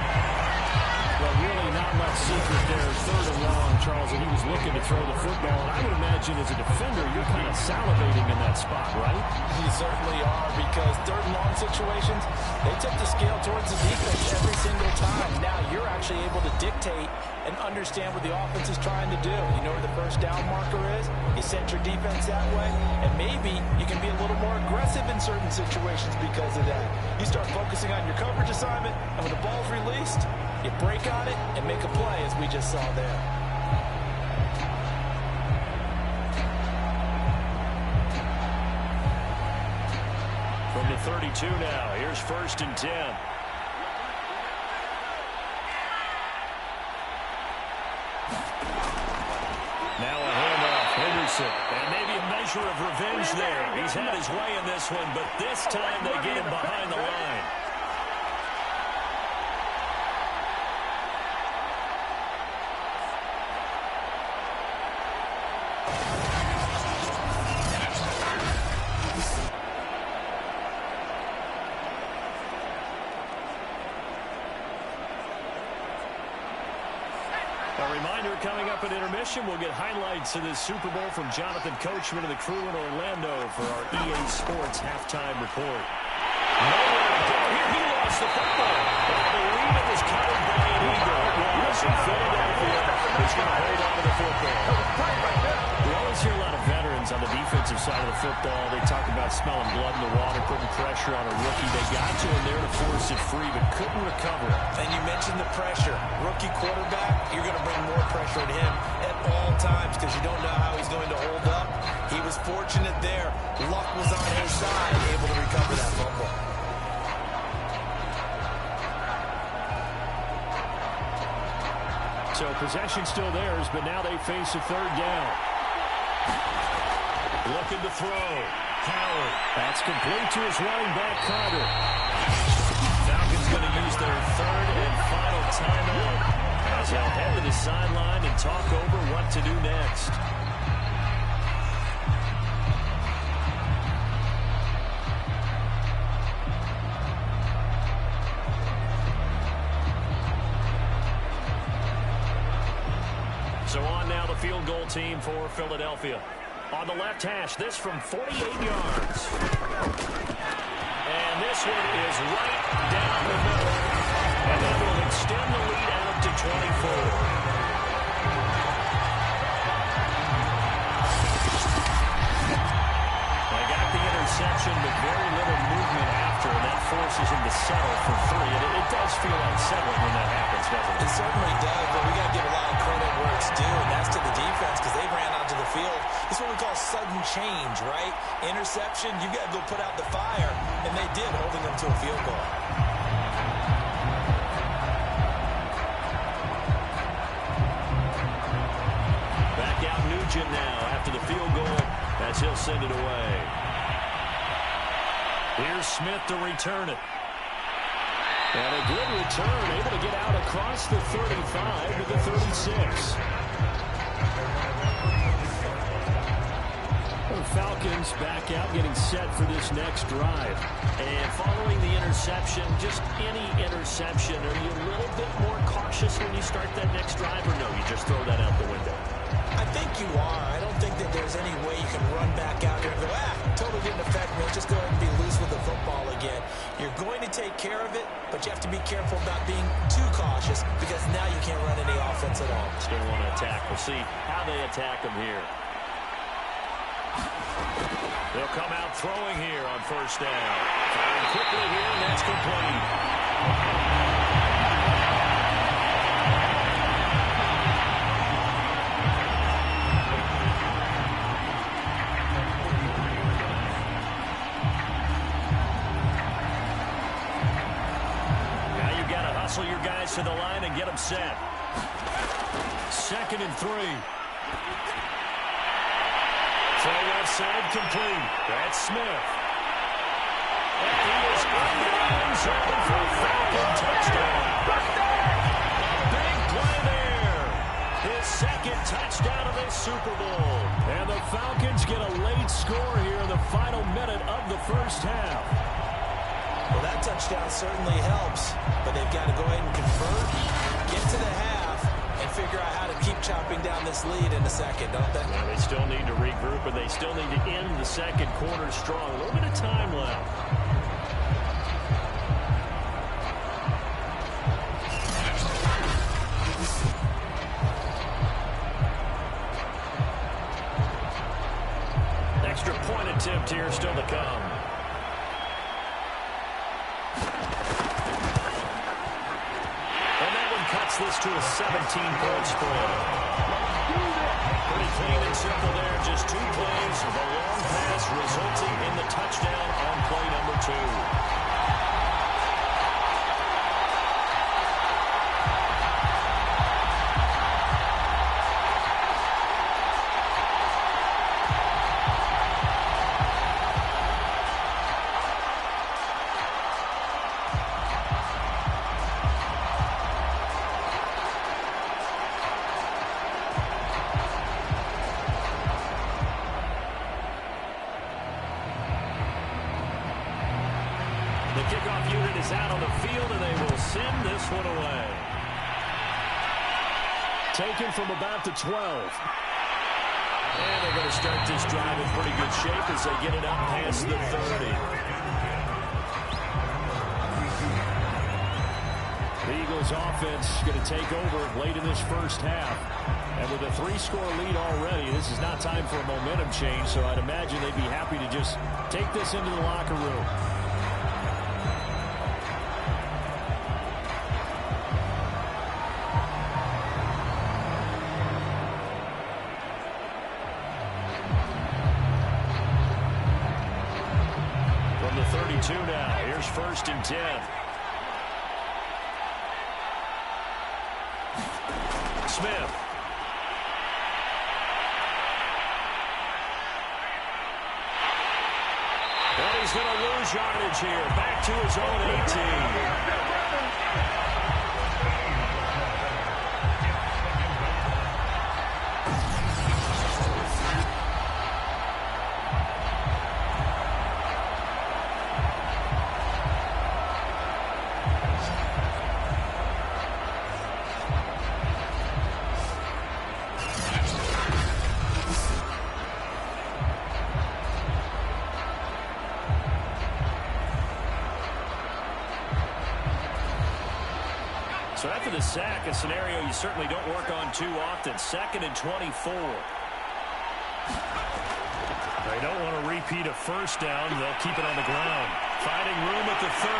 Well, really not much secret there. 3rd and long, Charles, and he was looking to throw the football. And I would imagine as a defender, you're kind of salivating in that spot, right? You certainly are, because 3rd and long situations, they tip the scale towards the defense every single time. Now you're actually able to dictate and understand what the offense is trying to do. You know where the 1st down marker is. You set your defense that way, and maybe you can be a little more aggressive in certain situations because of that. You start focusing on your coverage assignment, and when the ball's released, you break on it and make a play, as we just saw there. From the 32 now, here's 1st and 10. force it. And maybe a measure of revenge there. He's had his way in this one, but this time they get him behind the line. A reminder, coming up at intermission, we'll get highlights of this Super Bowl from Jonathan Coachman and the crew in Orlando for our EA Sports halftime report. Here he lost the football. I believe it was covered by an Eagle. It was in Philadelphia. He's going to hold on to the football. We always hear a lot of veterans on the defensive side of the football. They talk about smelling blood in the water, putting pressure on a rookie. They got to him there to force it free, but couldn't recover it. And you mentioned the pressure. Rookie quarterback, you're going to bring more pressure at him at all times because you don't know how he's going to hold up. He was fortunate there. Luck was on his side, able to recover that fumble. So possession still theirs, but now they face a third down. Looking to throw. Howard. That's complete to his running back, Carter. Falcons going to use their third and final timeout as they'll head to the sideline and talk over what to do next. So on now the field goal team for Philadelphia. On the left hash, this from 48 yards. And this one is right down the middle. And that will extend the lead out to 24. They got the interception, but very little movement after, and that forces him to settle for three. And it does feel unsettling when that happens, doesn't it? It certainly does, but we got to give a lot of credit where it's due, and that's to the defense because they ran onto the field. It's what we call sudden change, right? Interception, you've got to go put out the fire, and they did, holding them to a field goal. Back out Nugent now after the field goal as he'll send it away. Here's Smith to return it. And a good return, able to get out across the 35 to the 36. The Falcons back out, getting set for this next drive. And following the interception, just any interception, are you a little bit more cautious when you start that next drive, or no, you just throw that out the window? I think you are. I don't think that there's any way you can run back out here and go, totally didn't affect me. Let's just go ahead and be loose with the football again. You're going to take care of it, but you have to be careful about being too cautious because now you can't run any offense at all. Still want to attack. We'll see how they attack them here. They'll come out throwing here on first down. Firing quickly here, and that's complete. Hustle your guys to the line and get them set. 2nd and 3. Throw left side complete. That's Smith. And he is under the end zone for a Falcon touchdown. Big play there. His 2nd touchdown of this Super Bowl. And the Falcons get a late score here in the final minute of the first half. Well, that touchdown certainly helps, but they've got to go ahead and convert, get to the half, and figure out how to keep chopping down this lead in the second, don't they? Well, they still need to regroup, and they still need to end the second quarter strong. A little bit of time left. Extra point attempt here still to come. Cuts this to a 17-point spread. Pretty clean and simple there. Just 2 plays of a long pass resulting in the touchdown on play number 2. one away. Taken from about the 12. And they're going to start this drive in pretty good shape as they get it up past the 30. The Eagles offense going to take over late in this first half. And with a 3-score lead already, this is not time for a momentum change, so I'd imagine they'd be happy to just take this into the locker room. From the 32 now, here's 1st and 10. Smith. And he's going to lose yardage here. Back to his own 18. So after the sack, a scenario you certainly don't work on too often. 2nd and 24. They don't want to repeat a first down. They'll keep it on the ground. Finding room at the 30.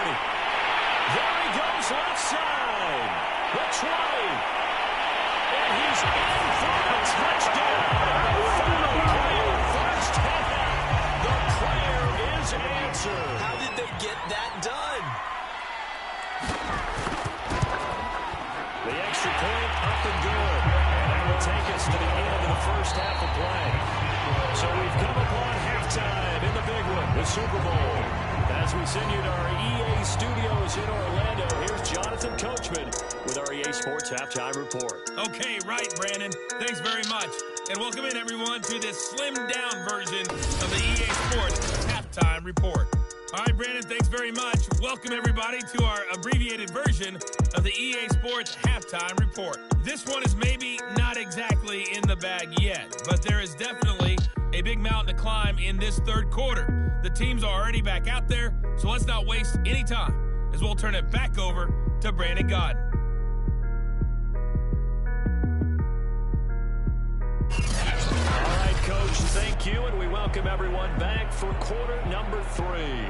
There he goes left side. The 20. And he's in for the touchdown. Final play of the first half. The prayer is answered. How did they get that done? The extra point up and good. And that will take us to the end of the first half of play. So we've come upon halftime in the big one, the Super Bowl. As we send you to our EA studios in Orlando, here's Jonathan Coachman with our EA Sports Halftime Report. Okay, right, Brandon. Thanks very much. And welcome in, everyone, to this slimmed-down version of the EA Sports Halftime Report. All right, Brandon, thanks very much. Welcome, everybody, to our abbreviated version of the EA Sports Halftime Report. This one is maybe not exactly in the bag yet, but there is definitely a big mountain to climb in this third quarter. The teams are already back out there, so let's not waste any time as we'll turn it back over to Brandon Godden. All right, Coach, thank you, and we welcome everyone back for quarter number 3.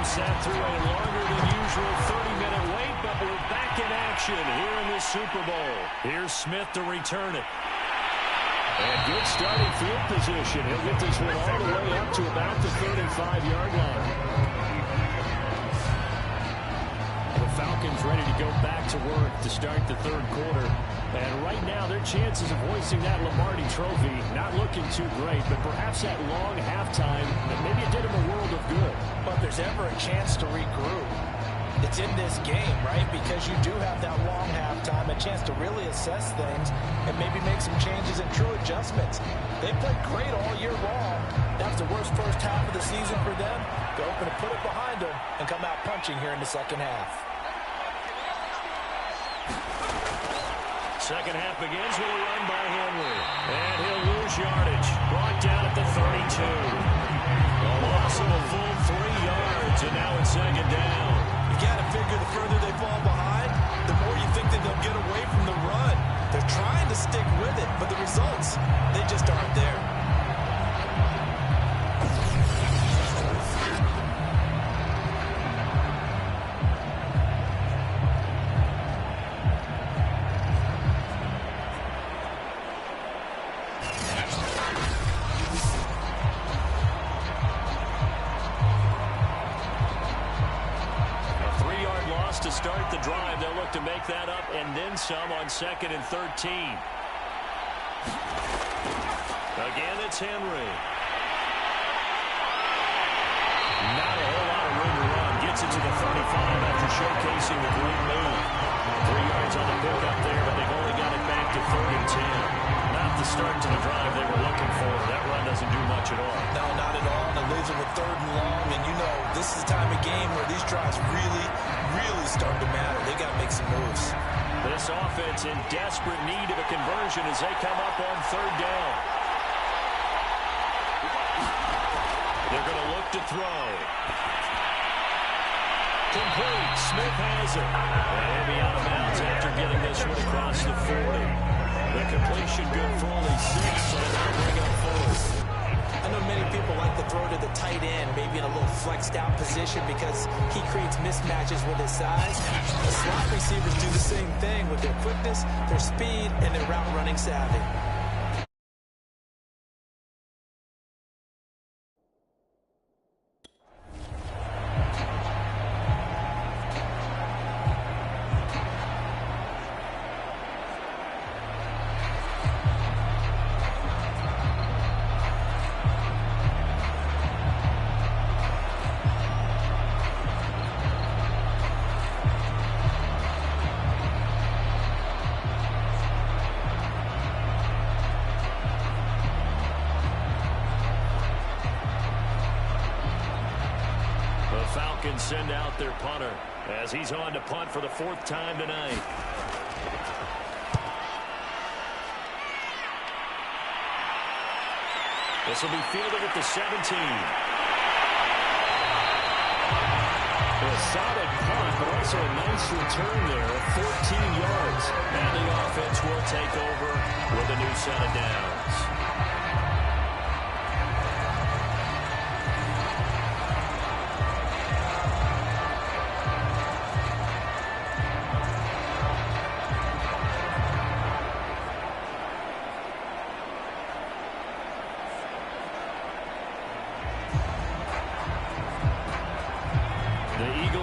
Sat through a longer than usual 30-minute wait, but we're back in action here in this Super Bowl. Here's Smith to return it. And good starting field position. He'll get this one all the way up to about the 35-yard line. The Falcons ready to go back to work to start the third quarter. And right now, their chances of hoisting that Lombardi trophy not looking too great, but perhaps that long halftime, maybe it did them a world of good. But if there's ever a chance to regroup, it's in this game, right? Because you do have that long halftime, a chance to really assess things and maybe make some changes and true adjustments. They played great all year long. That was the worst first half of the season for them. They're hoping to put it behind them and come out punching here in the second half. Second half begins with a run by Henry. And he'll lose yardage. Brought down at the 32. A loss of a full 3 yards, and now it's second down. You got to figure the further they fall behind, the more you think that they'll get away from the run. They're trying to stick with it, but the results, they just aren't there. look to make that up and then some on 2nd and 13. Again, it's Henry. Not a whole lot of room to run. Gets it to the 35 after showcasing the great move. 3 yards on the pickup there, but they've only got it back to 3rd and 10. Not the start to the drive they were looking for. That run doesn't do much at all. No, not at all. And it leaves them with 3rd and long. And you know, this is the time of game where these drives really, really start to matter. They got to make some moves. This offense in desperate need of a conversion as they come up on 3rd down. They're going to look to throw. Complete. Smith has it. And he'll be out of bounds after getting this one across the 40. The completion good for only 6, and they'll bring up 4. I know many people like to throw to the tight end, maybe in a little flexed out position because he creates mismatches with his size. The slot receivers do the same thing with their quickness, their speed, and their route running savvy. Falcons send out their punter as he's on to punt for the 4th time tonight. This will be fielded at the 17. A solid punt, but also a nice return there of 14 yards. And the offense will take over with a new set of downs.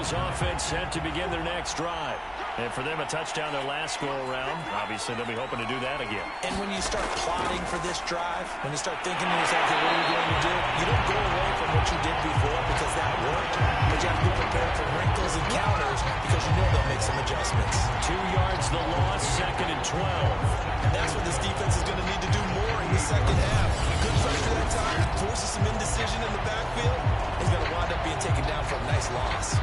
Offense set to begin their next drive. And for them, a touchdown their last go-around. Obviously, they'll be hoping to do that again. And when you start plotting for this drive, when you start thinking to yourself, okay, what are we going to do? You don't go away from what you did before because that worked. But you have to be prepared for wrinkles and counters because you know they'll make some adjustments. 2 yards the loss, 2nd and 12. And that's what this defense is going to need to do more in the second half. Good pressure that time, forces some indecision in the backfield. He's going to wind up being taken down for a nice loss.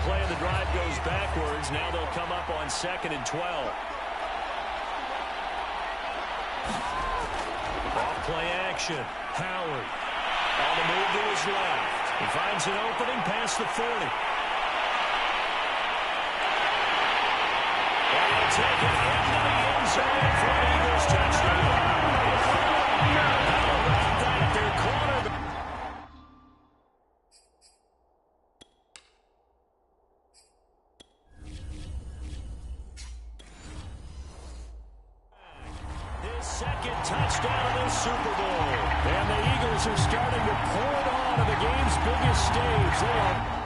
Play of the drive goes backwards. Now they'll come up on 2nd and 12. Off play action. Howard on the move to his left. He finds an opening past the 40. And he'll take it into the end zone for an Eagles touchdown. How about that? Their quarterback. Second touchdown of the Super Bowl. And the Eagles are starting to pour it on to the game's biggest stage. They are...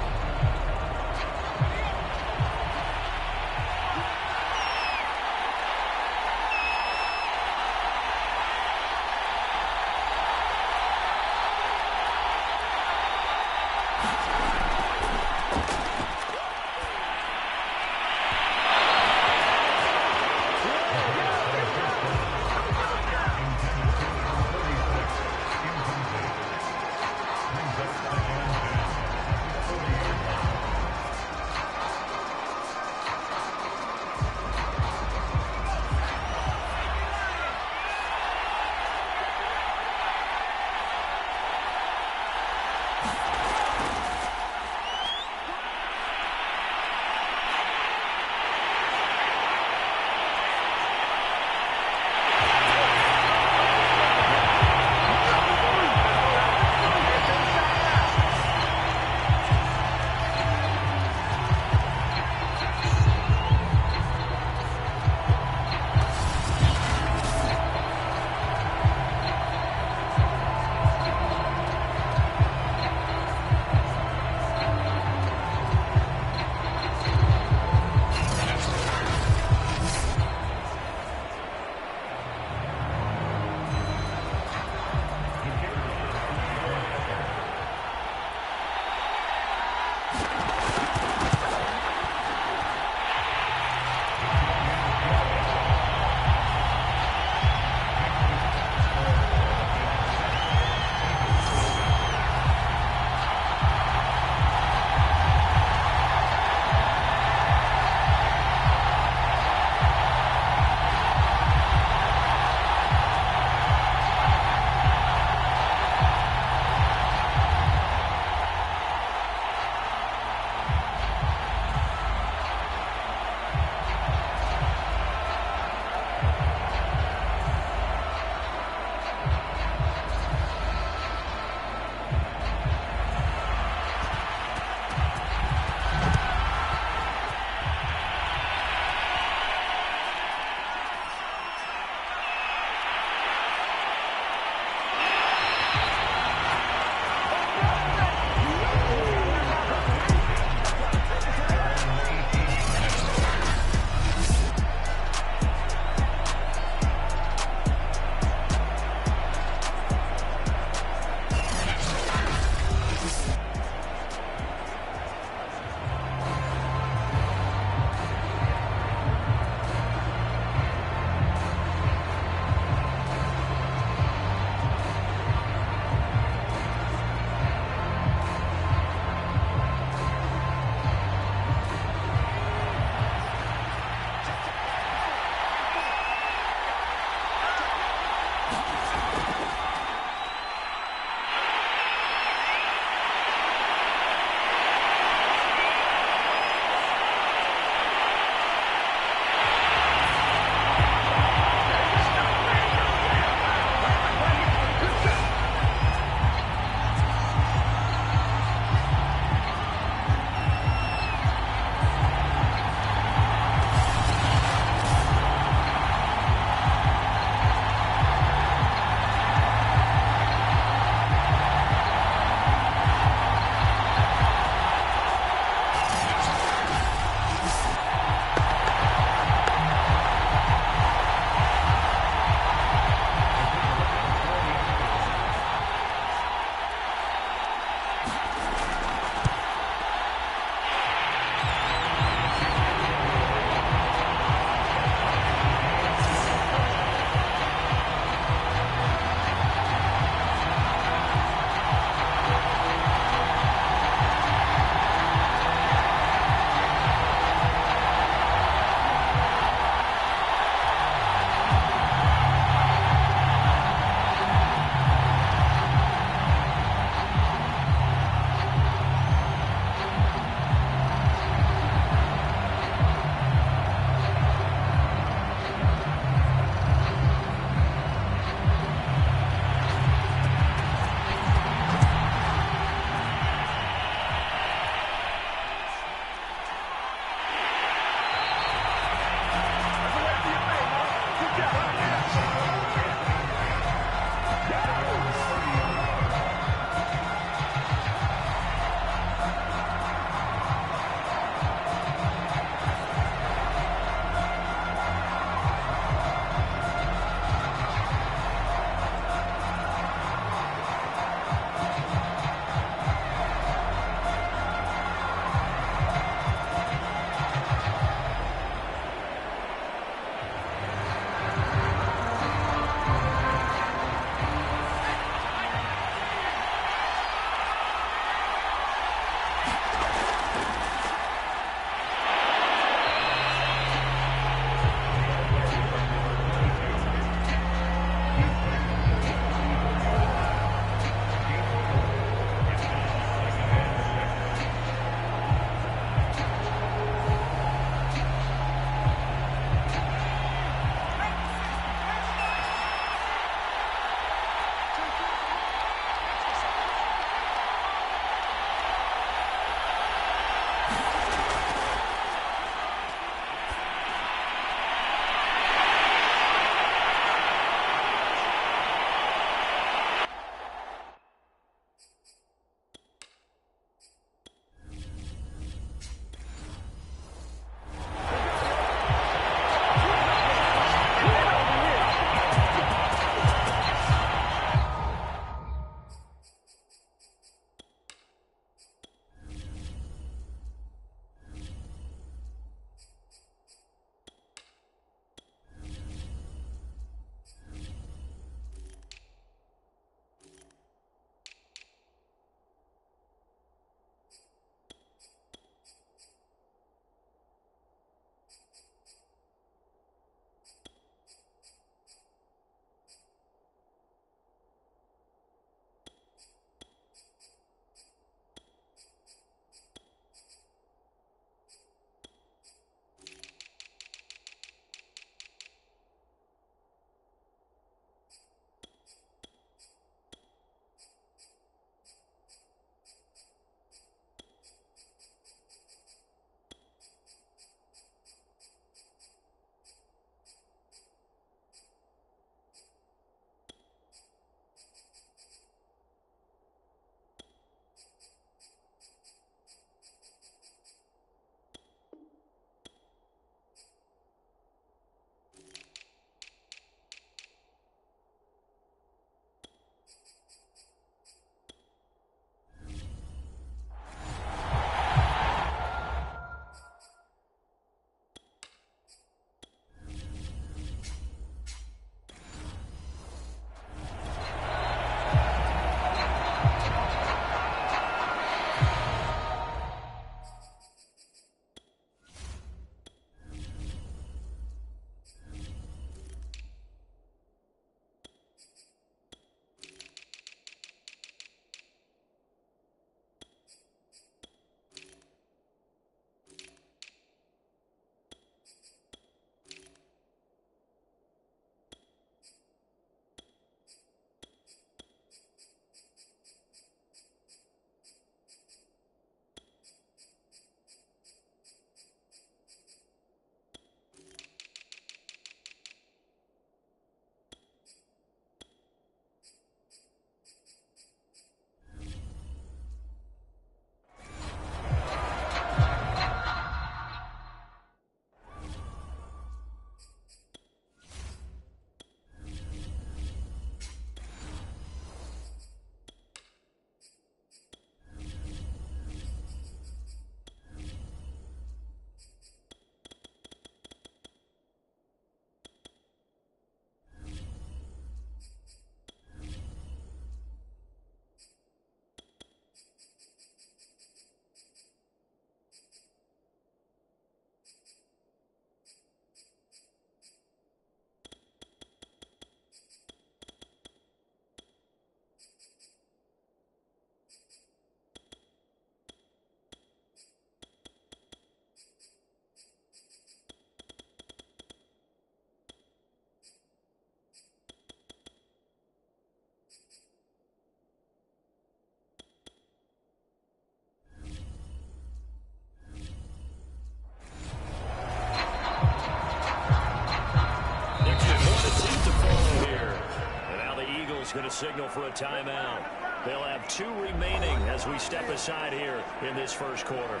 is going to signal for a timeout. They'll have 2 remaining as we step aside here in this first quarter.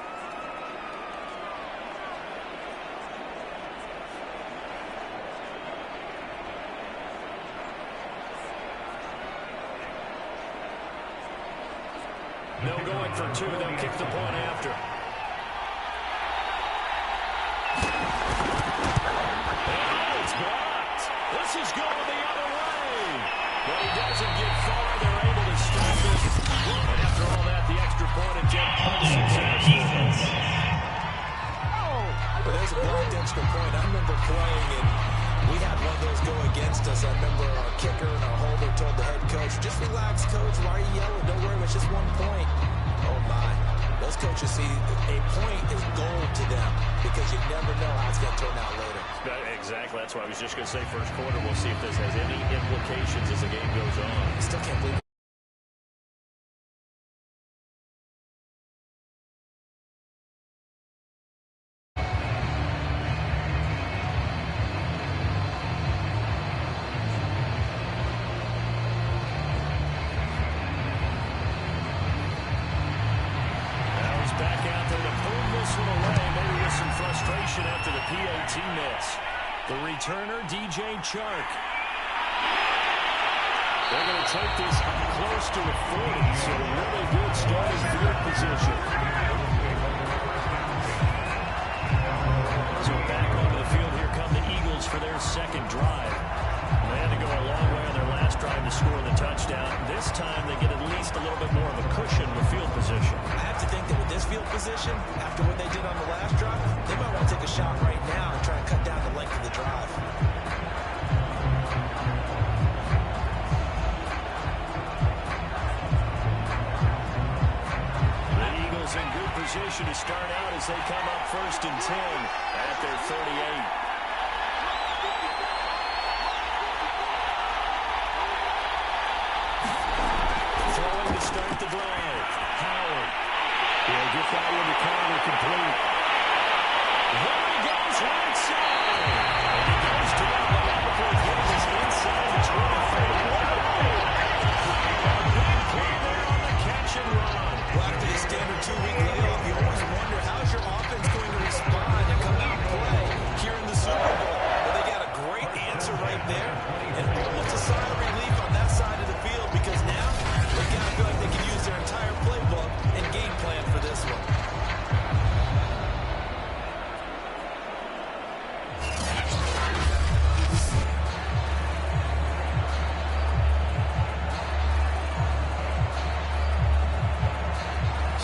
No going for 2. They'll kick the point after. And it's blocked. This is going the other way. But he doesn't get far. They're able to stop it. And after all that, the extra point attempt unsuccessful. But there's a blocked extra point. I remember playing, and we had one of those go against us. I remember our kicker and our holder told the head coach, just relax, coach. Why are you yelling? Don't worry, it's just 1 point. Oh, my. Those coaches see a point is gold to them because you never know how it's going to turn out later. Exactly. That's why I was just going to say first quarter. We'll see if this has any implications as the game goes on. I still can't believe it. After the PAT miss. The returner, DJ Chark. They're going to take this up close to the 40, so really good starting field position. So back onto the field, here come the Eagles for their second drive. They had to go a long way on their last drive to score the touchdown. This time they get at least a little bit more of a cushion with field position. I have to think that with this field position, after what they did on the last drive, they might want to take a shot right now and try to cut down the length of the drive. The Eagles in good position to start out as they come up 1st and 10 at their 38. Start the drive. Howard. He'll get that one to Carter complete. There he goes right side. And he goes to the line for his inside the 25. A big play there on the catch and run. Well, after the standard 2-week layoff, you always wonder how's your offense going to respond and come out and play here in the Super Bowl. Well, they got a great answer right there. And almost a sign of relief on that side of the field because now they've got to feel like they can use their entire playbook and game plan for this one.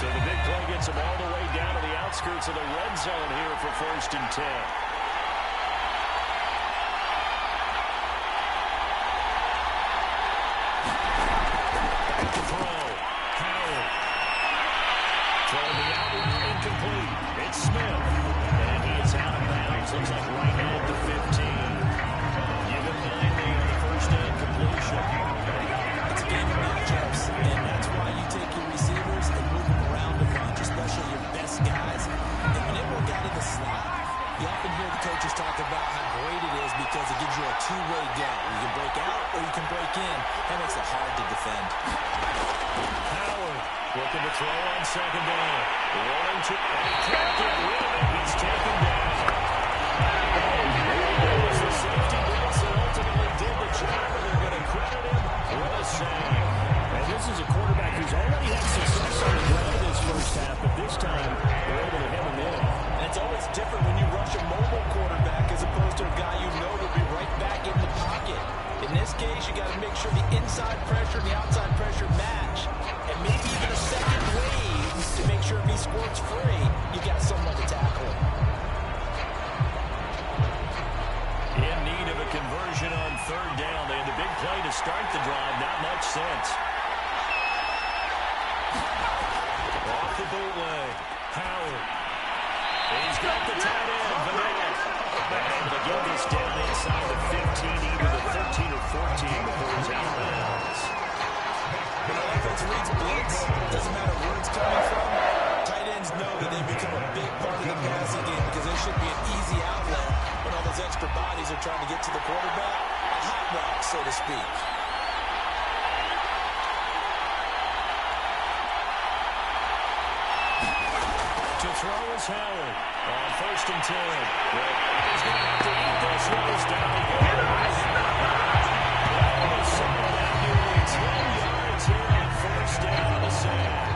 So the big play gets them all the way down to the outskirts of the red zone here for 1st and 10. Looks like right at the 15. Give him 90 on the first down completion. It's a game of matchups, and that's why you take your receivers and move them around a bunch, especially your best guys. And when it worked out in the slot, you often hear the coaches talk about how great it is because it gives you a two-way go. You can break out or you can break in. That makes it hard to defend. Howard looking to throw on 2nd down. Rolling to and can't get rid of it. He's taken down. It was the safety blitz that ultimately did the job, and they're going to credit him with a save. And this is a quarterback who's already had success on the ground this first half, but this time they're able to hem him in. And it's always different when you rush a mobile quarterback as opposed to a guy you know will be right back in the pocket. In this case, you got to make sure the inside pressure and the outside pressure match, and maybe even a second wave to make sure if he squirts free, you got someone to tackle him. In need of a conversion on 3rd down. They had the big play to start the drive. Not much sense. Off the bootleg. Howard. He's got the tight end. Vanilla. And the game is down inside the 15, either the 13 or 14 before he's out of bounds. When the offense reads blitz, doesn't matter where it's coming from, tight ends know that they've become a big part of the passing game because they should be an easy outlet when all those extra bodies are trying to get to the quarterback. A hot route, so to speak. To throw is Howard. On 1st and 10. He's going to have to eat this one. Down he goes. Solid out nearly 10 yards here on 1st down the sack.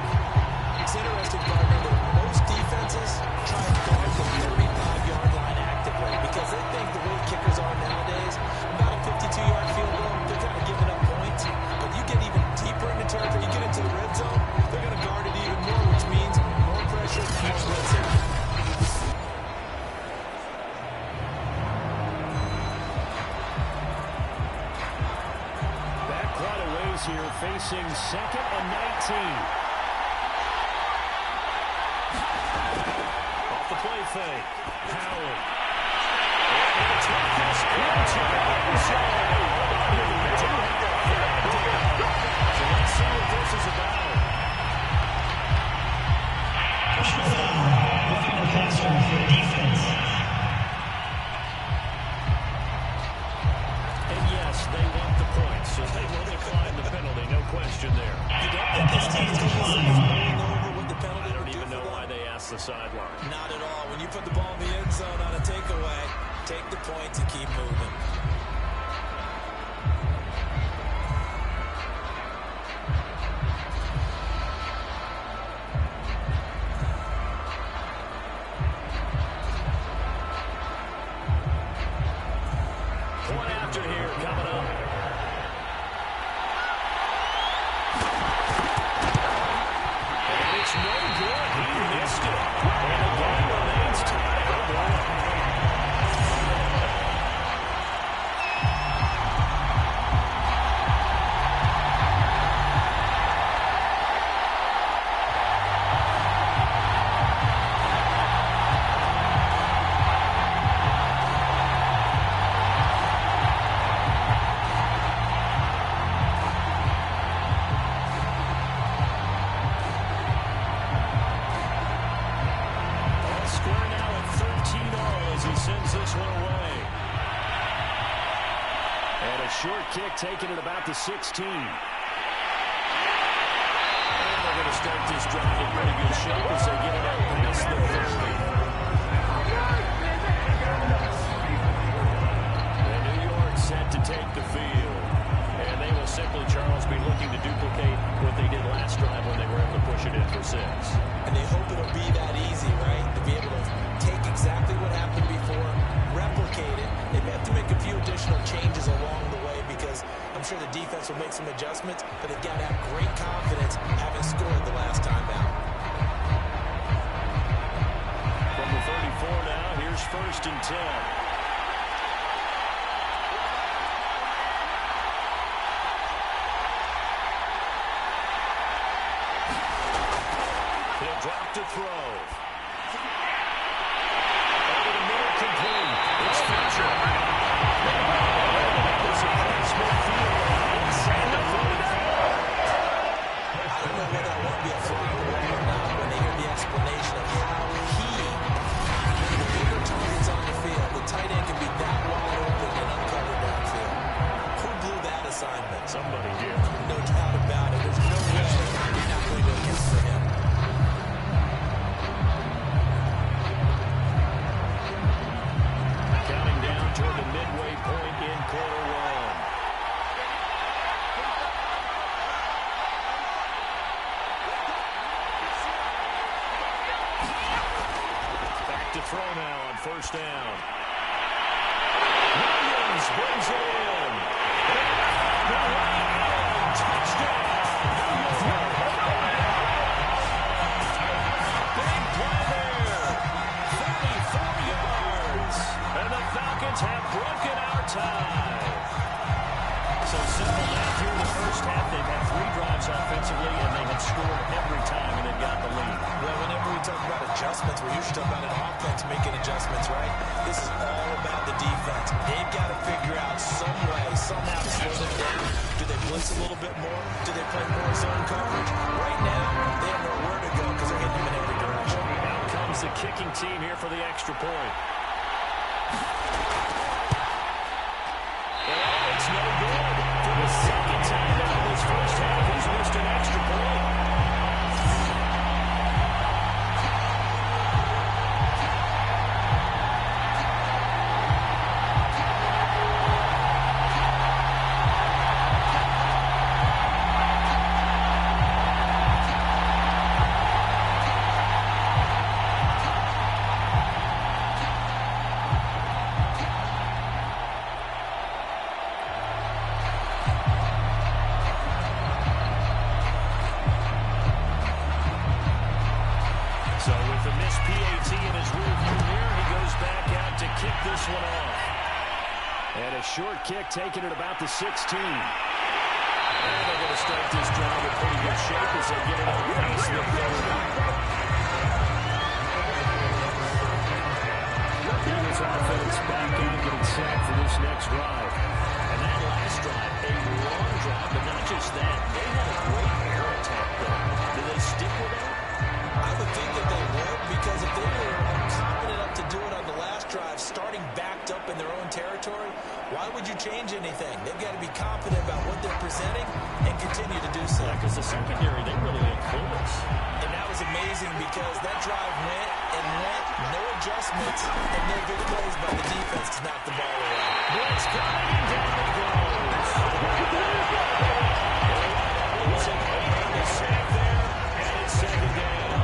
It's interesting, Gardner, that most defenses try to guard the 35-yard line actively because they think the way kickers are nowadays, about a 52-yard field goal, they're kind of giving up points. But you get even deeper into territory, you get into the red zone, they're going to guard it even more, which means more pressure, more blitzing. Back quite a ways here, facing 2nd and 19. Play fake. Howard. And it's Marcus into the end zone. So let's see what this is about. Personal foul. Looking to pass for defense. And yes, they want the points, so they will decline the penalty. No question there. You don't think this team's going over what the penalty I don't even know why they asked the sideline. Not at all. When you put the ball in the end zone on a takeaway, take the points and keep moving. Point after here coming up. And it's no good. He missed it. And the game remains tied. Short kick taken at about the 16. And they're going to start this drive in pretty good shape as they get it out past the 30. And New York set to take the field. And they will simply, Charles, be looking to duplicate what they did last drive when they were able to push it in for 6. And they hope it'll be that easy, right? To be able to take exactly what happened before, replicate it. They may have to make a few additional changes along the way because I'm sure the defense will make some adjustments, but they've got to have great confidence having scored the last time out. From the 34 now, here's 1st and 10. He'll drop to throw. Over the middle, complete. It's Fisher. That was across midfield. Inside the 45. I don't know whether I want to be a fly on the wall or not when they hear the explanation of how he, the bigger targets on the field, the tight end can be that wide open and uncovered downfield. Who blew that assignment? Somebody did. No doubt about it. There's no way you're not going to account for him. Counting down toward the midway point in quarter 1. Back to throw now on 1st down. Williams brings it in. Touchdown. Big play there. 34 yards. And the Falcons have broken our tie. So simple math here in the first half. They've had 3 drives offensively, and they have scored every time, and they've got the lead. Well, whenever we talk about adjustments, we're usually talking about an offense making adjustments, right? This is all about the defense. They've got to figure out some way, somehow to slow them down. Do they blitz a little bit more? Do they play more zone coverage? Right now, they have nowhere to go because they're hitting them in every direction. Out comes the kicking team here for the extra point. Oh, it's no good. For the second time now in this first half, he's missed an extra point. kick this one off. And a short kick taken at about the 16. And they're going to start this drive in pretty good shape as they get it on pace with Eagles offense back in and getting set for this next drive. And that last drive, a long drive, but not just that. They had a great air attack there. Do they stick with that? I would think that they would, because if they were confident enough to do it on the last drive, starting backed up in their own territory, why would you change anything? They've got to be confident about what they're presenting and continue to do so. Because the secondary, they really look clueless. And that was amazing because that drive went and went, no adjustments, and no big plays by the defense to knock the ball away. Blitz coming, and down it goes. It was an 8-yard sack there, and it's second down.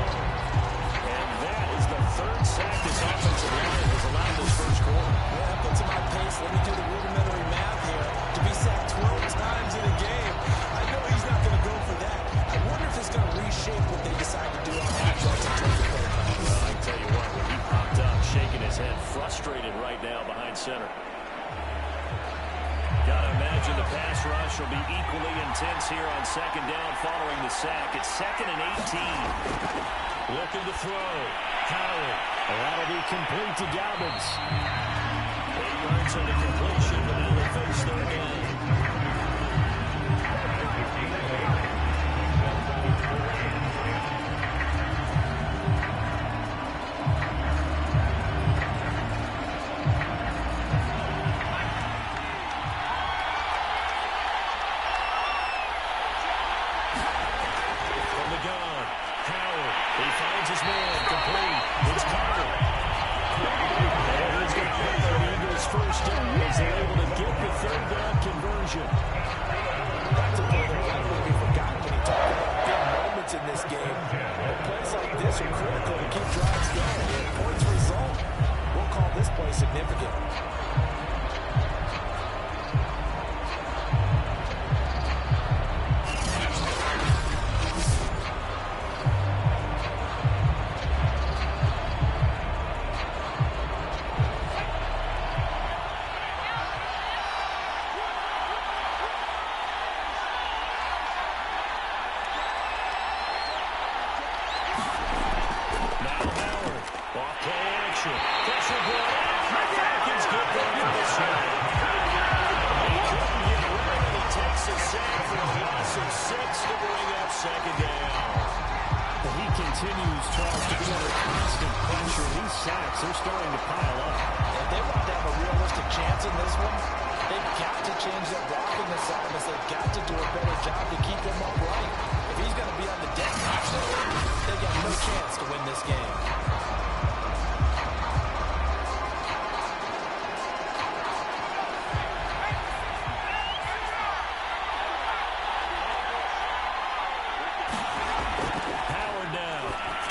And that is the third sack this offensive line has allowed this first quarter. Yeah, that puts him on pace. Let me do the rudimentary math here. To be sacked 12 times in a game, I know he's not going to go for that. I wonder if it's going to reshape what they decide to do on offense in terms of play calling. Well, I can tell you what, when he popped up, shaking his head, frustrated right now behind center. Gotta imagine the pass rush will be equally intense here on second down following the sack. It's 2nd and 18. Looking to throw. Howard. That'll be complete to Dobbins. 8 yards on the completion, but now they face third down.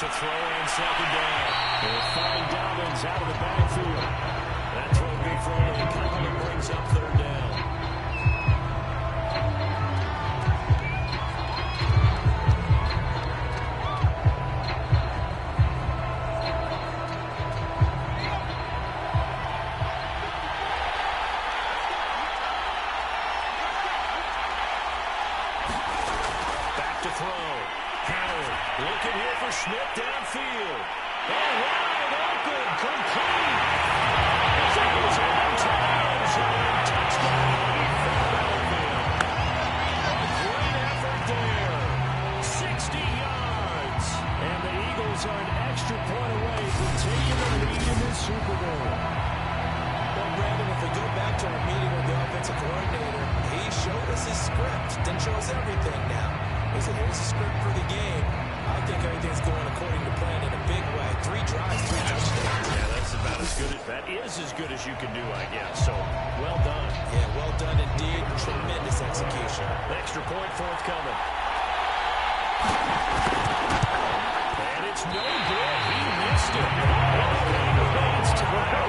To throw on second down. They'll find Dobbins out of the backfield. That throw good for only a couple that brings up third down. Back to throw. Howard looking here for Schmidt downfield. Oh, wide open, complete. It's on time, touchdown, Philadelphia. A great effort there. 60 yards. And the Eagles are an extra point away from taking the lead in this Super Bowl. Well, Brandon, if we go back to our meeting with the offensive coordinator, he showed us his script. Didn't show us everything now. He said, here's the script for the game. I think everything's going according to plan in a big way. 3 drives, 3 touchdowns. Yeah, that's about as good as that is as good as you can do, I guess. So, well done. Yeah, well done indeed. Tremendous execution. Extra point forthcoming. And it's no good. He missed it. Remains tied.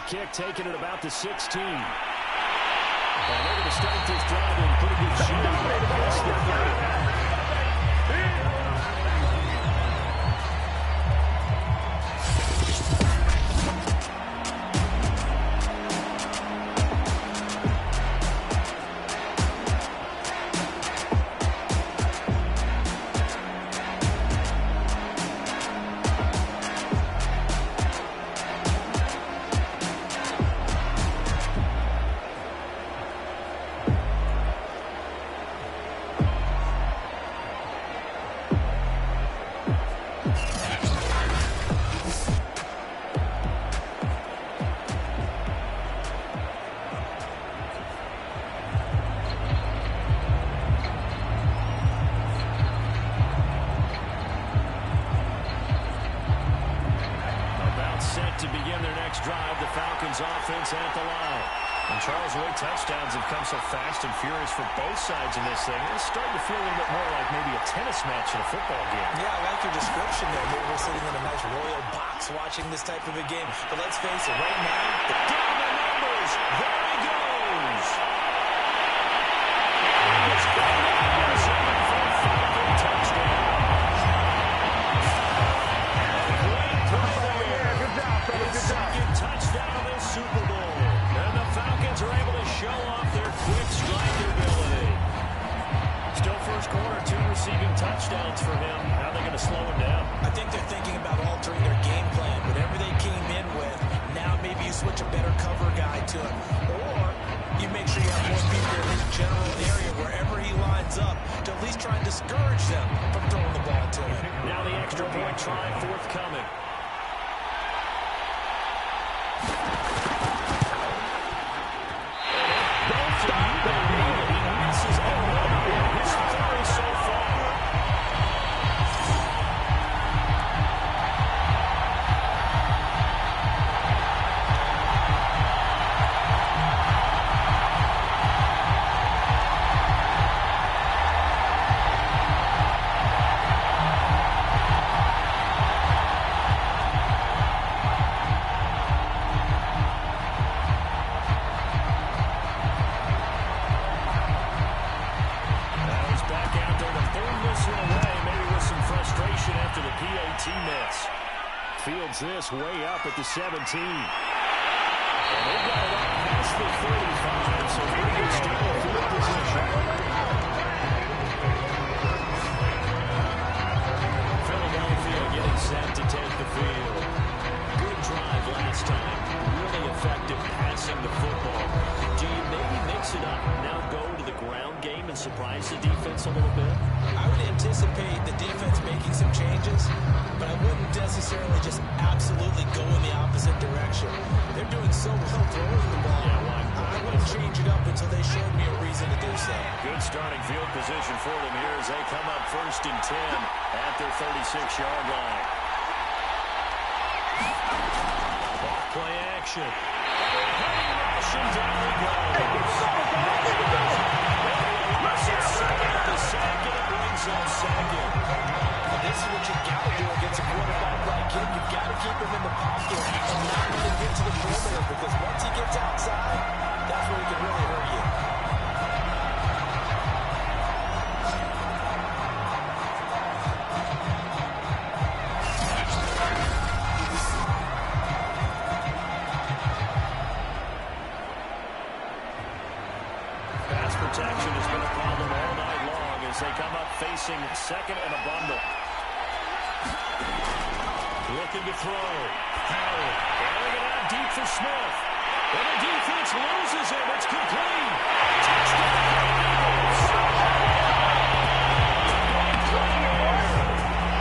kick taken at about the 16. And they're going to start this drive in pretty good shape. Yes, they're good. To begin their next drive, the Falcons offense at the line. And Charles, the way touchdowns have come so fast and furious for both sides in this thing, it's starting to feel a little bit more like maybe a tennis match in a football game. Yeah, I like your description there. Maybe we're sitting in a nice royal box watching this type of a game. But let's face it, right now, down the numbers. There he goes. It's going numbers for a Falcon touchdown. Second touchdown of this Super Bowl. And the Falcons are able to show off their quick strike ability. Still first quarter, 2 receiving touchdowns for him. How are they going to slow him down? I think they're thinking about altering their game plan. Whatever they came in with, now maybe you switch a better cover guy to him. Or you make sure you have more people in his general area wherever he lines up to at least try and discourage them from throwing the ball to him. Now the extra point try forthcoming. This way up at the 17. And they've got it up past the 35, so pretty good start of field position. Philadelphia getting set to take the field. Good drive last time. Really effective passing the football. Do you maybe mix it up and now go to the ground game and surprise the defense a little bit? I would anticipate the defense making some changes, but I wouldn't necessarily just absolutely go in the opposite direction. They're doing so well throwing the ball. I wouldn't change it up until they showed me a reason to do so. Good starting field position for them here as they come up 1st and 10 at their 36-yard line. Off play action. Rushing down he goes. The second brings up second. This is what you got to do against a quarterback like him. You've got to keep him in the pocket and not let him get to the perimeter, because once he gets outside, that's where he can really hurt you. Pass protection has been a problem all night long as they come up facing second and a bundle. Looking to throw. Howard airing it out deep for Smith. And the defense loses him. It's complete. Touchdown Eagles.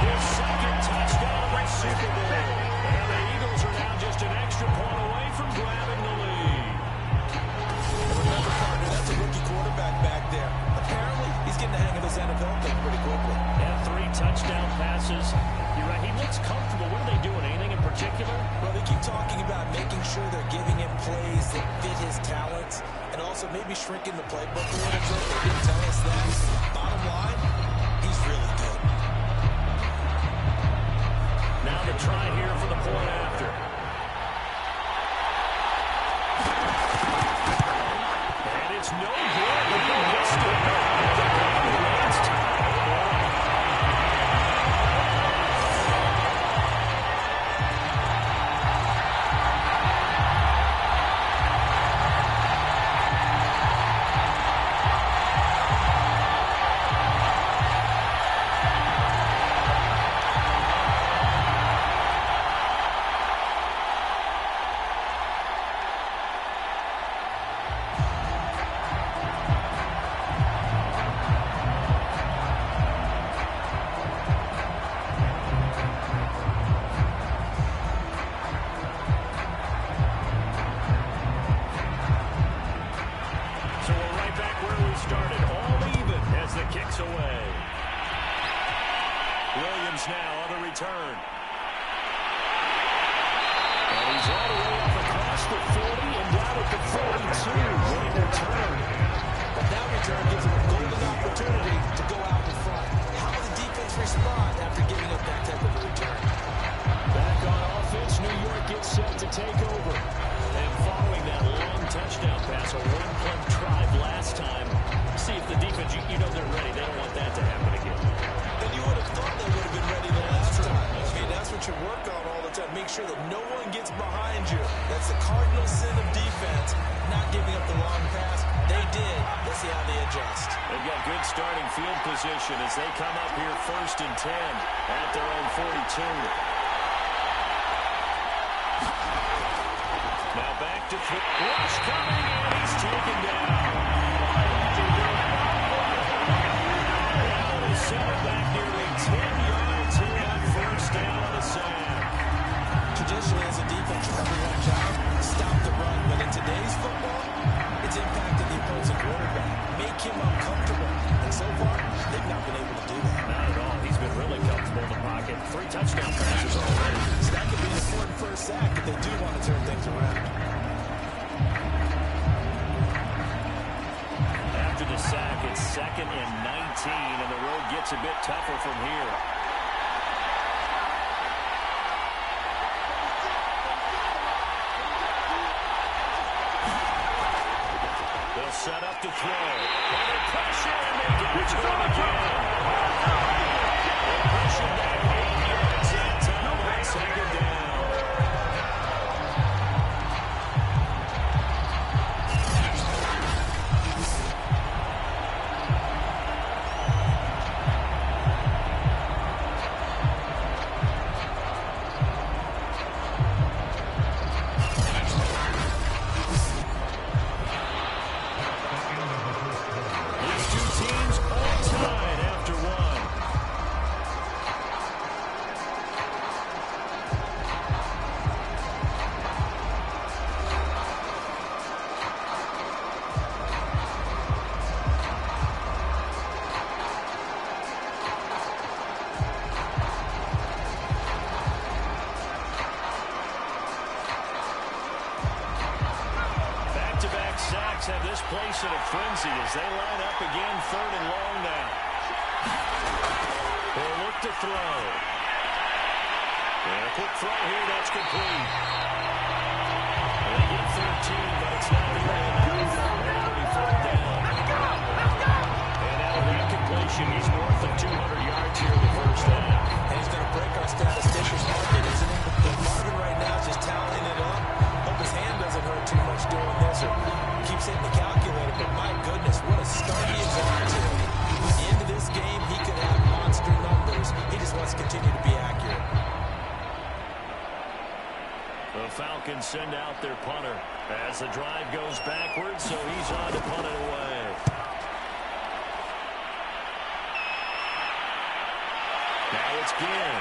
His second touchdown of the Super Bowl. And the Eagles are now just an extra point away from grabbing the lead. Remember, partner, that's a rookie quarterback back there. Apparently, he's getting the hang of this NFL thing pretty quickly. And 3 touchdown passes. You're right, he looks comfortable. What are they doing? Anything in particular? Well, they keep talking about making sure they're giving him plays that fit his talents and also maybe shrinking the playbook a little bit. They didn't tell us that. Bottom line, he's really good. Now the try here for the point after. pass away. Williams now on the return. And he's all the way up across the 40 and down at the 42. Great return. But that return gives him a golden opportunity to go out in front. How will the defense respond after giving up that type of a return? Back on offense, New York gets set to take over. And following that long touchdown pass, a one-play drive last time, see if the defense, you know they're ready. They don't want that to happen again. And you would have thought they would have been ready the last time. I mean, that's what you work on all the time. Make sure that no one gets behind you. That's the cardinal sin of defense, not giving up the long pass. They did. Let's see how they adjust. They've got good starting field position as they come up here 1st and 10 at their own 42. Now back to Rush coming, and he's taken down. Now they send it back nearly 10 yards here on 1st down on the sack. Traditionally, as a defense, your number one job, stop the run. But in today's football, it's impacted the opposing quarterback. Make him uncomfortable. And so far, they've not been able to do that. Not at all. He's been really comfortable in the pocket. 3 touchdown passes already. So that could be an important first sack if they do want to turn things around. After the sack, it's 2nd and 19, and the road gets a bit tougher from here. They'll set up to throw. Under pressure, and they get it to him again. They push him back 8 yards that time on 2nd down. Have this place in a frenzy as they line up again 3rd and long now. They'll look to throw. And a quick throw here, that's complete. And they get 13, but it's not enough. Only 4th down. And now a recompletion. He's north of 200 yards here in the 1st half. And he's going to break our statisticians' market, isn't he? But Marvin right now is just tallying it up. Hope his hand doesn't hurt too much doing this or keeps hitting the calculator, but my goodness, what a start he is on to. At the end of this game, he could have monster numbers. He just wants to continue to be accurate. The Falcons send out their punter as the drive goes backwards, so he's on to punt it away. Now it's Ginn.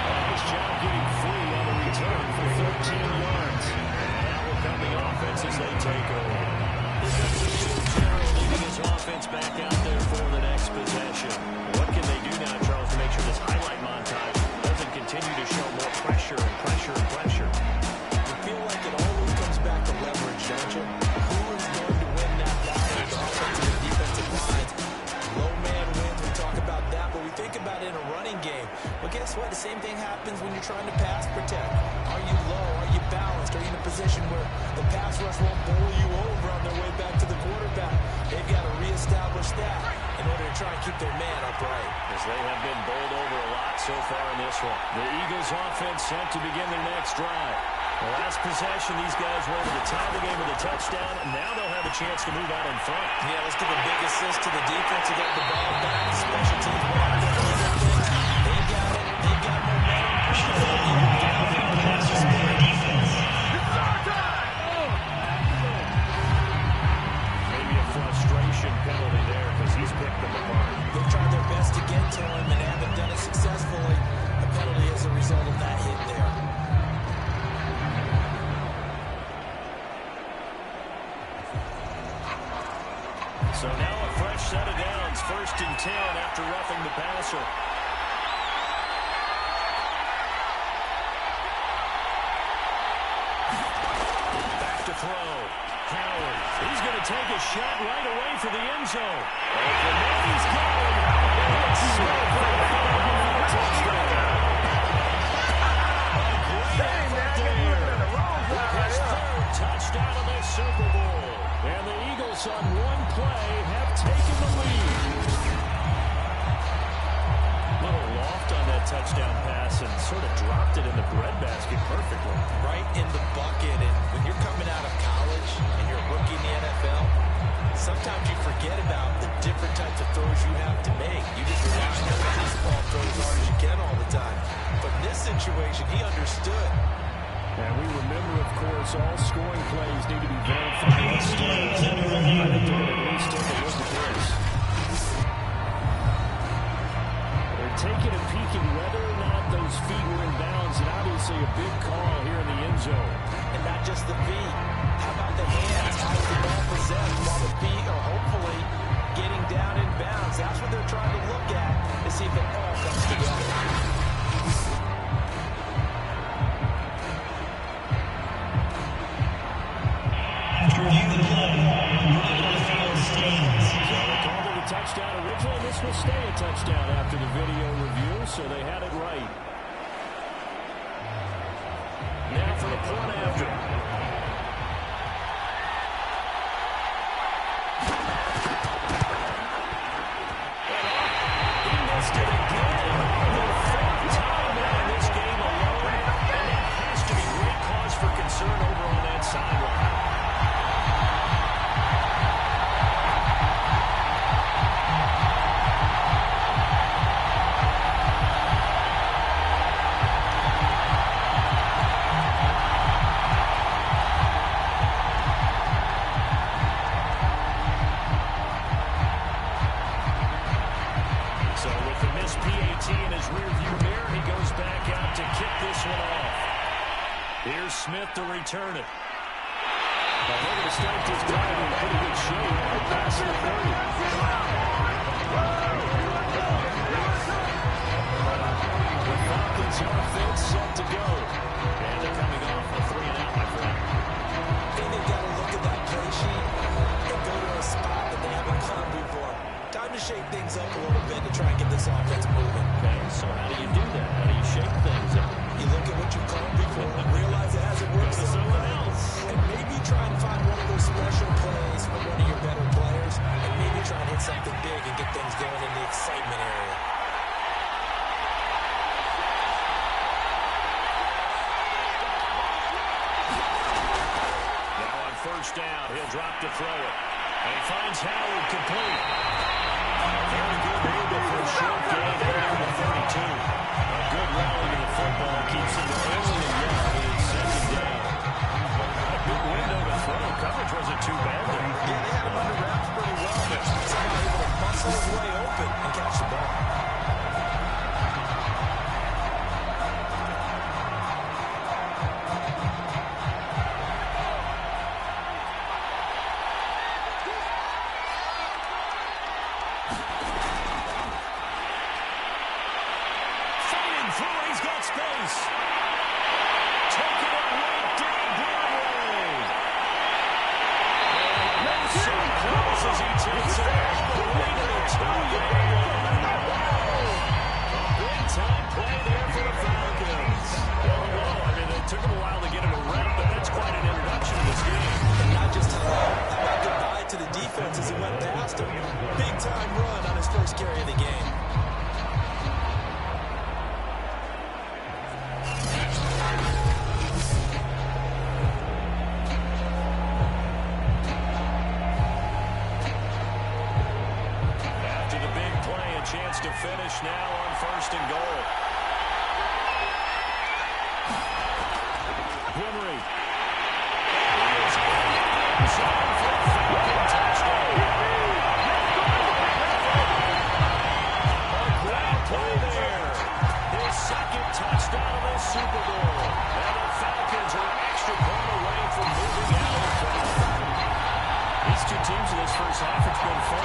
Nice job getting free on the return for 13 yards. And that will come the offense as they take over. Charles leading his offense back out there for the next possession. What can they do now, Charles, to make sure this highlight montage doesn't continue to show more pressure and pressure and pressure? You feel like it always comes back to leverage, don't you? Who is going to win that battle with offensive and defensive lines? Low man wins, we talk about that, but we think about it in a running game. Well, guess what? The same thing happens when you're trying to pass protect. Are you low? Are you balanced? Are you in a position where the pass rush won't bowl you over on their way back to the quarterback? They've got to reestablish that in order to try and keep their man upright. As they have been bowled over a lot so far in this one. The Eagles offense set to begin their next drive. The last possession, these guys were able to tie the game with a touchdown, and now they'll have a chance to move out in front. Yeah, let's give a big assist to the defense to get the ball back. Special teams went out there and did things. They got it. They got momentum. Maybe a frustration penalty there because he's picked them apart. They've tried their best to get to him and haven't done it successfully. A penalty as a result of that hit there. So now a fresh set of downs, 1st and 10 after roughing the passer. Back to throw. Howard. He's going to take a shot right away for the end zone. And there he's going. It's Smith for the touchdown. A great effort there. His 3rd touchdown of the Super Bowl. And the Eagles on one play have taken the lead. Little loft on that touchdown pass and sort of dropped it in the breadbasket perfectly. Right in the bucket. And when you're coming out of college and you're a rookie in the NFL, sometimes you forget about the different types of throws you have to make. You just rely on the baseball throw as hard as you can all the time. But in this situation, he understood. And we remember, of course, all scoring plays need to be verified. I think they're going to at least take a look at this. They're taking a peek at whether or not those feet were in bounds, and obviously a big call here in the end zone. And not just the feet. How about the hands? How's the ball possessed while the feet are hopefully getting down in bounds? That's what they're trying to look at to see if it all comes together. Review the play. The field stands. So they called it a touchdown originally. This will stay a touchdown after the video review, so they had it right. Now for the point after. He missed it again. The 4th time now in this game alone, and that has to be great cause for concern over on that sideline. in his rearview mirror. He goes back out to kick this one off. Here's Smith to return it. Well, they're going to start this drive in pretty good shape. Pass the 30. The Falcons are fit, set to go. And they're coming off a 3-and-out, my friend. I think they've got to look at that play sheet and go to a spot that they haven't come before. Time to shake things up a little bit to try and get this offense moving. Okay, so how do you do that? How do you shake things up? You look at what you've called before and realize it hasn't worked somewhere else. And maybe try and find one of those special plays from one of your better players and maybe try and hit something big and get things going in the excitement area. First down, he'll drop to throw it. And he finds Howard complete. Very good movement for a short gain down to the 32. A good rally to the football keeps him early and young. It's second down. A good window to throw. Coverage wasn't too bad there. Yeah, they had him under wraps pretty well, but somehow able to muscle his way open and catch the ball. Chance to finish now on first and goal. Henry. Touchdown. A ground play there. His second touchdown of the Super Bowl. And the Falcons are an extra point away from moving out of front. These two teams in this first half, it's been fun.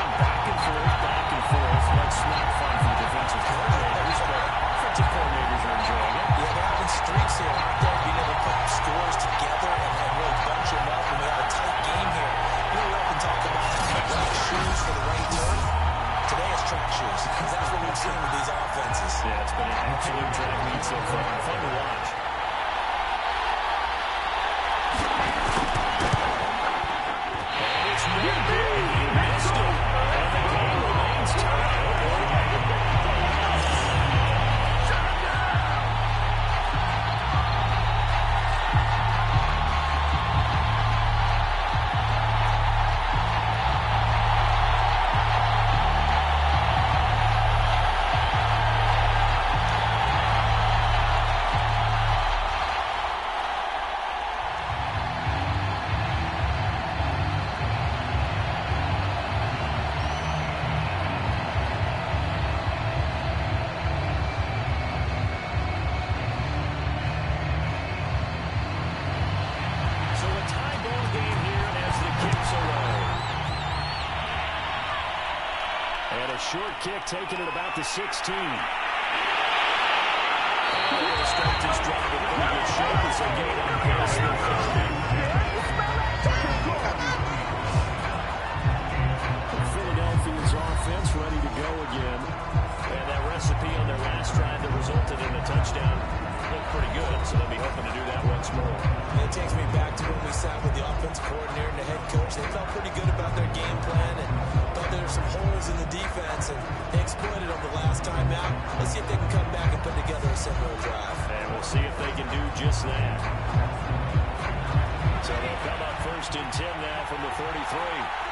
a short kick taken at about the 16. They'll start this drive in pretty good shape as they gain on pace in the 50. Philadelphia's offense ready to go again. And that recipe on their last drive that resulted in a touchdown looked pretty good, so they'll be hoping to do that once more. It takes me back to when we sat with the offensive coordinator and the head coach. They felt pretty good about their game plan and thought there were some holes in the defense, and they exploited them the last time out. Let's see if they can come back and put together a similar drive. And we'll see if they can do just that. So they'll come up 1st and 10 now from the 33.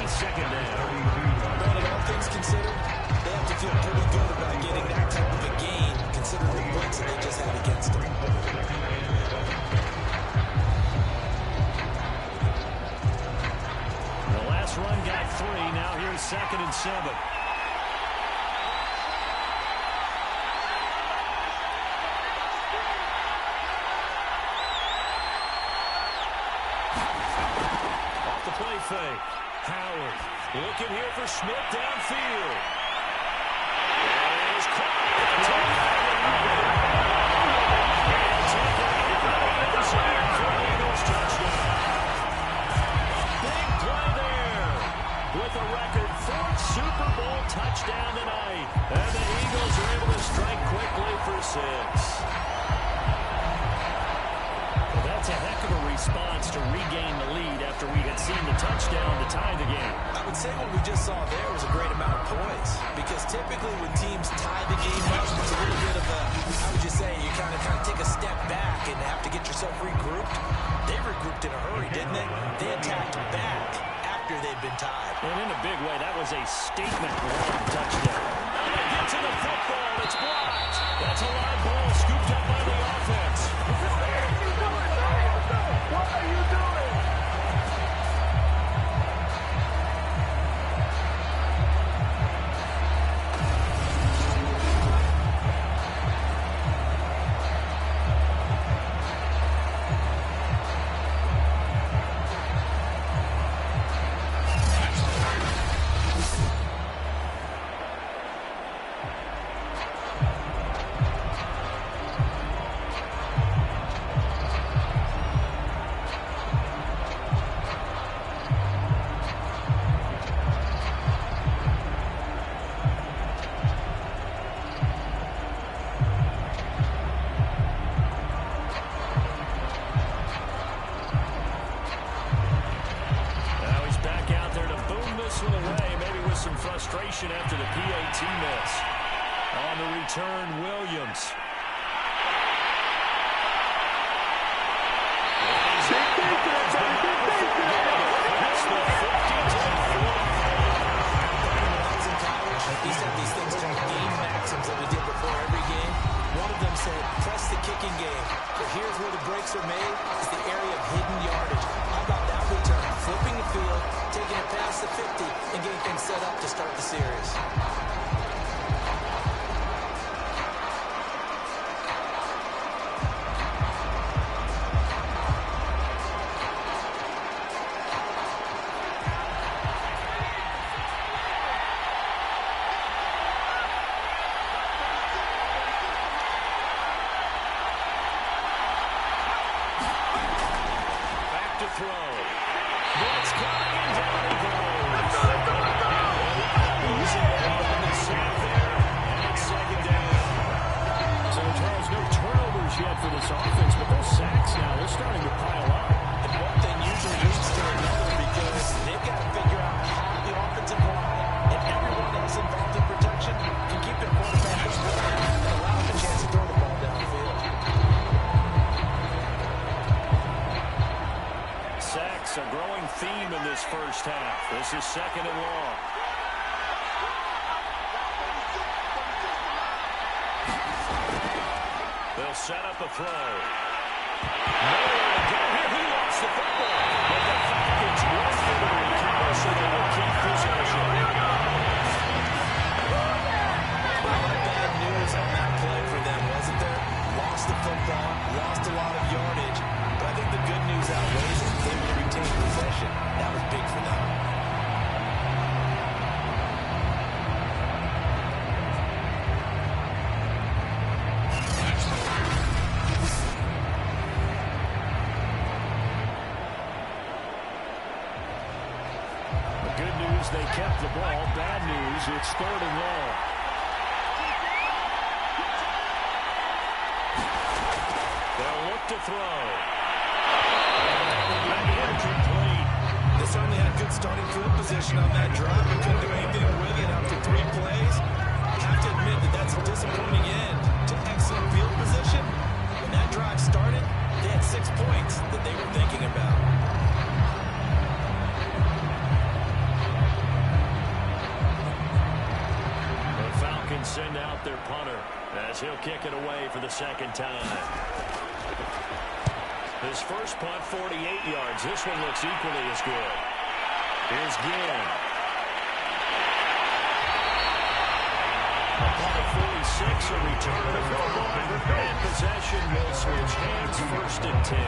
Second down. Brandon, all things considered, they have to feel pretty good about getting that type of a gain, considering the points that they just had against them. The last run got 3. Now here's 2nd and 7. Off the play fake. Howard looking here for Smith downfield. There's big play there with a record 4th Super Bowl touchdown tonight. And the Eagles are able to strike quickly for 6. Well, that's a heck of a response to regain the lead after we had seen the touchdown to tie the game. I would say what we just saw there was a great amount of poise, because typically when teams tie the game up, there's a little bit of a, how would you say, you kind of take a step back and have to get yourself regrouped. They regrouped in a hurry, didn't they? They attacked back after they'd been tied. And in a big way, that was a statement-long touchdown. And they get to the football. It's blocked. That's a live ball scooped up by the offense. What are you doing? After the PAT miss. On the return, Williams. These have these things called game maxims that we did before every game. One of them said, press the kicking game. But here's where the breaks are made. It's the area of hidden yardage. How about that return? Flipping the field, taking it past the 50, and getting things set up to start the series. A growing theme in this first half. This is 2nd and long. They'll set up a throw. Nowhere to go here. He lost the football. But the Falcons will fit it in counter, so they will keep possession. A lot of bad news on that play for them, wasn't there? Lost the football. kept the ball. Bad news, it's 3rd and long. They'll look to throw. Incomplete. They certainly had good starting field position on that drive, but couldn't do anything with it after 3 plays. I have to admit that that's a disappointing end to excellent field position. When that drive started, they had 6 points that they were thinking about. The Falcons send out their punter as he'll kick it away for the 2nd time. His first punt, 48 yards. This one looks equally as good. Here's Ginn. A punt of 46, a return of one. And possession will switch hands, 1st and 10.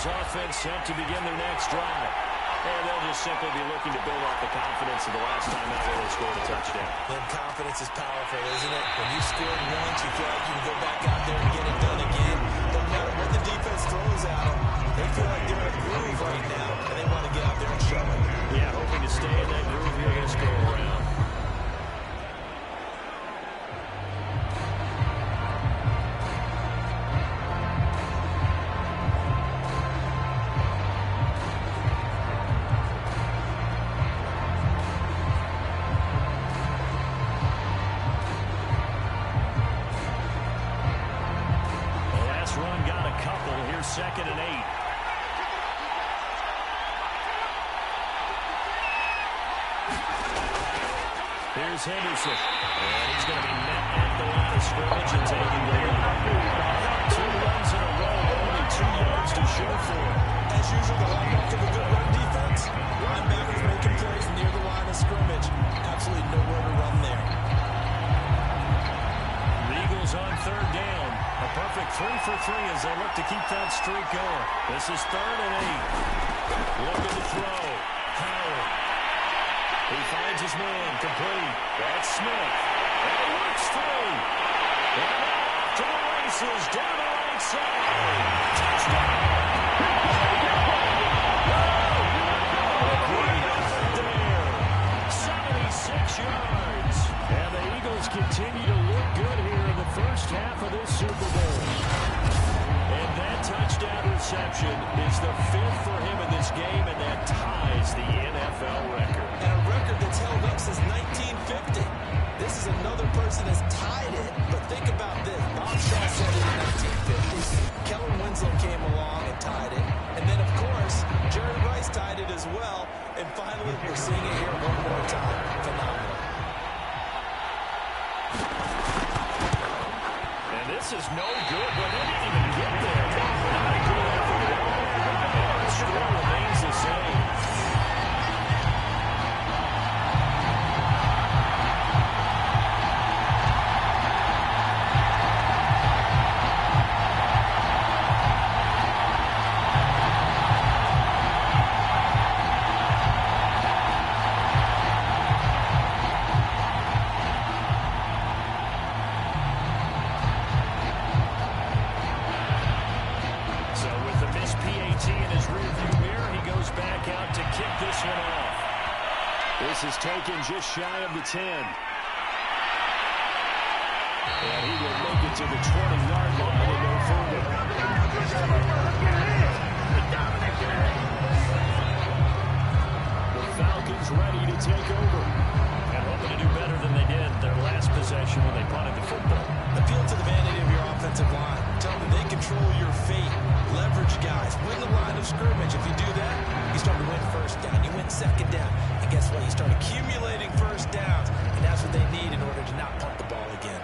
Offense set to begin their next drive. And they'll just simply be looking to build off the confidence of the last time out there they scored a touchdown. And confidence is powerful, isn't it? When you scored once, you feel like you can go back out there and get it done again. No matter what the defense throws at them, they feel like they're in a groove right now, and they want to get out there and show it. Yeah, hoping to stay in that groove here this go around. Run got a couple. Here's 2nd and 8. Here's Henderson. And he's going to be met at the line of scrimmage and taking the lead. 2 runs in a row, only 2 yards to show for it. As usual, the hallmark of a good run defense. Linebackers making plays near the line of scrimmage. Absolutely nowhere to run there. The Eagles on 3rd down. A perfect 3 for 3 as they look to keep that streak going. This is 3rd and 8. Looking to throw. Howard. He finds his man. Complete. That's Smith. And works through. And off to the races. Down the right side. Touchdown. Great effort there. 76 yards. And the Eagles continue to look good here in the first half of this Super Bowl. And that touchdown reception is the 5th for him in this game, and that ties the NFL record. And a record that's held up since 1950. This is another person that's tied it, but think about this. Bob Shaw said it in the 1950s. Kellen Winslow came along and tied it. And then, of course, Jerry Rice tied it as well. And finally, we're seeing it here one more time. Phenomenal. And this is no good, but they didn't even get there. Not a good effort at all. And the score remains the same. This is taken just shy of the 10. And he will make it to the 20-yard line and no further. The Falcons ready to take over. And hoping to do better than they did their last possession when they punted the football. Appeal to the vanity of your offensive line. Tell them they control your fate. Leverage guys. Win the line of scrimmage. If you do that, you start to win 1st down. You win 2nd down. And guess what? You start accumulating 1st downs. And that's what they need in order to not punt the ball again.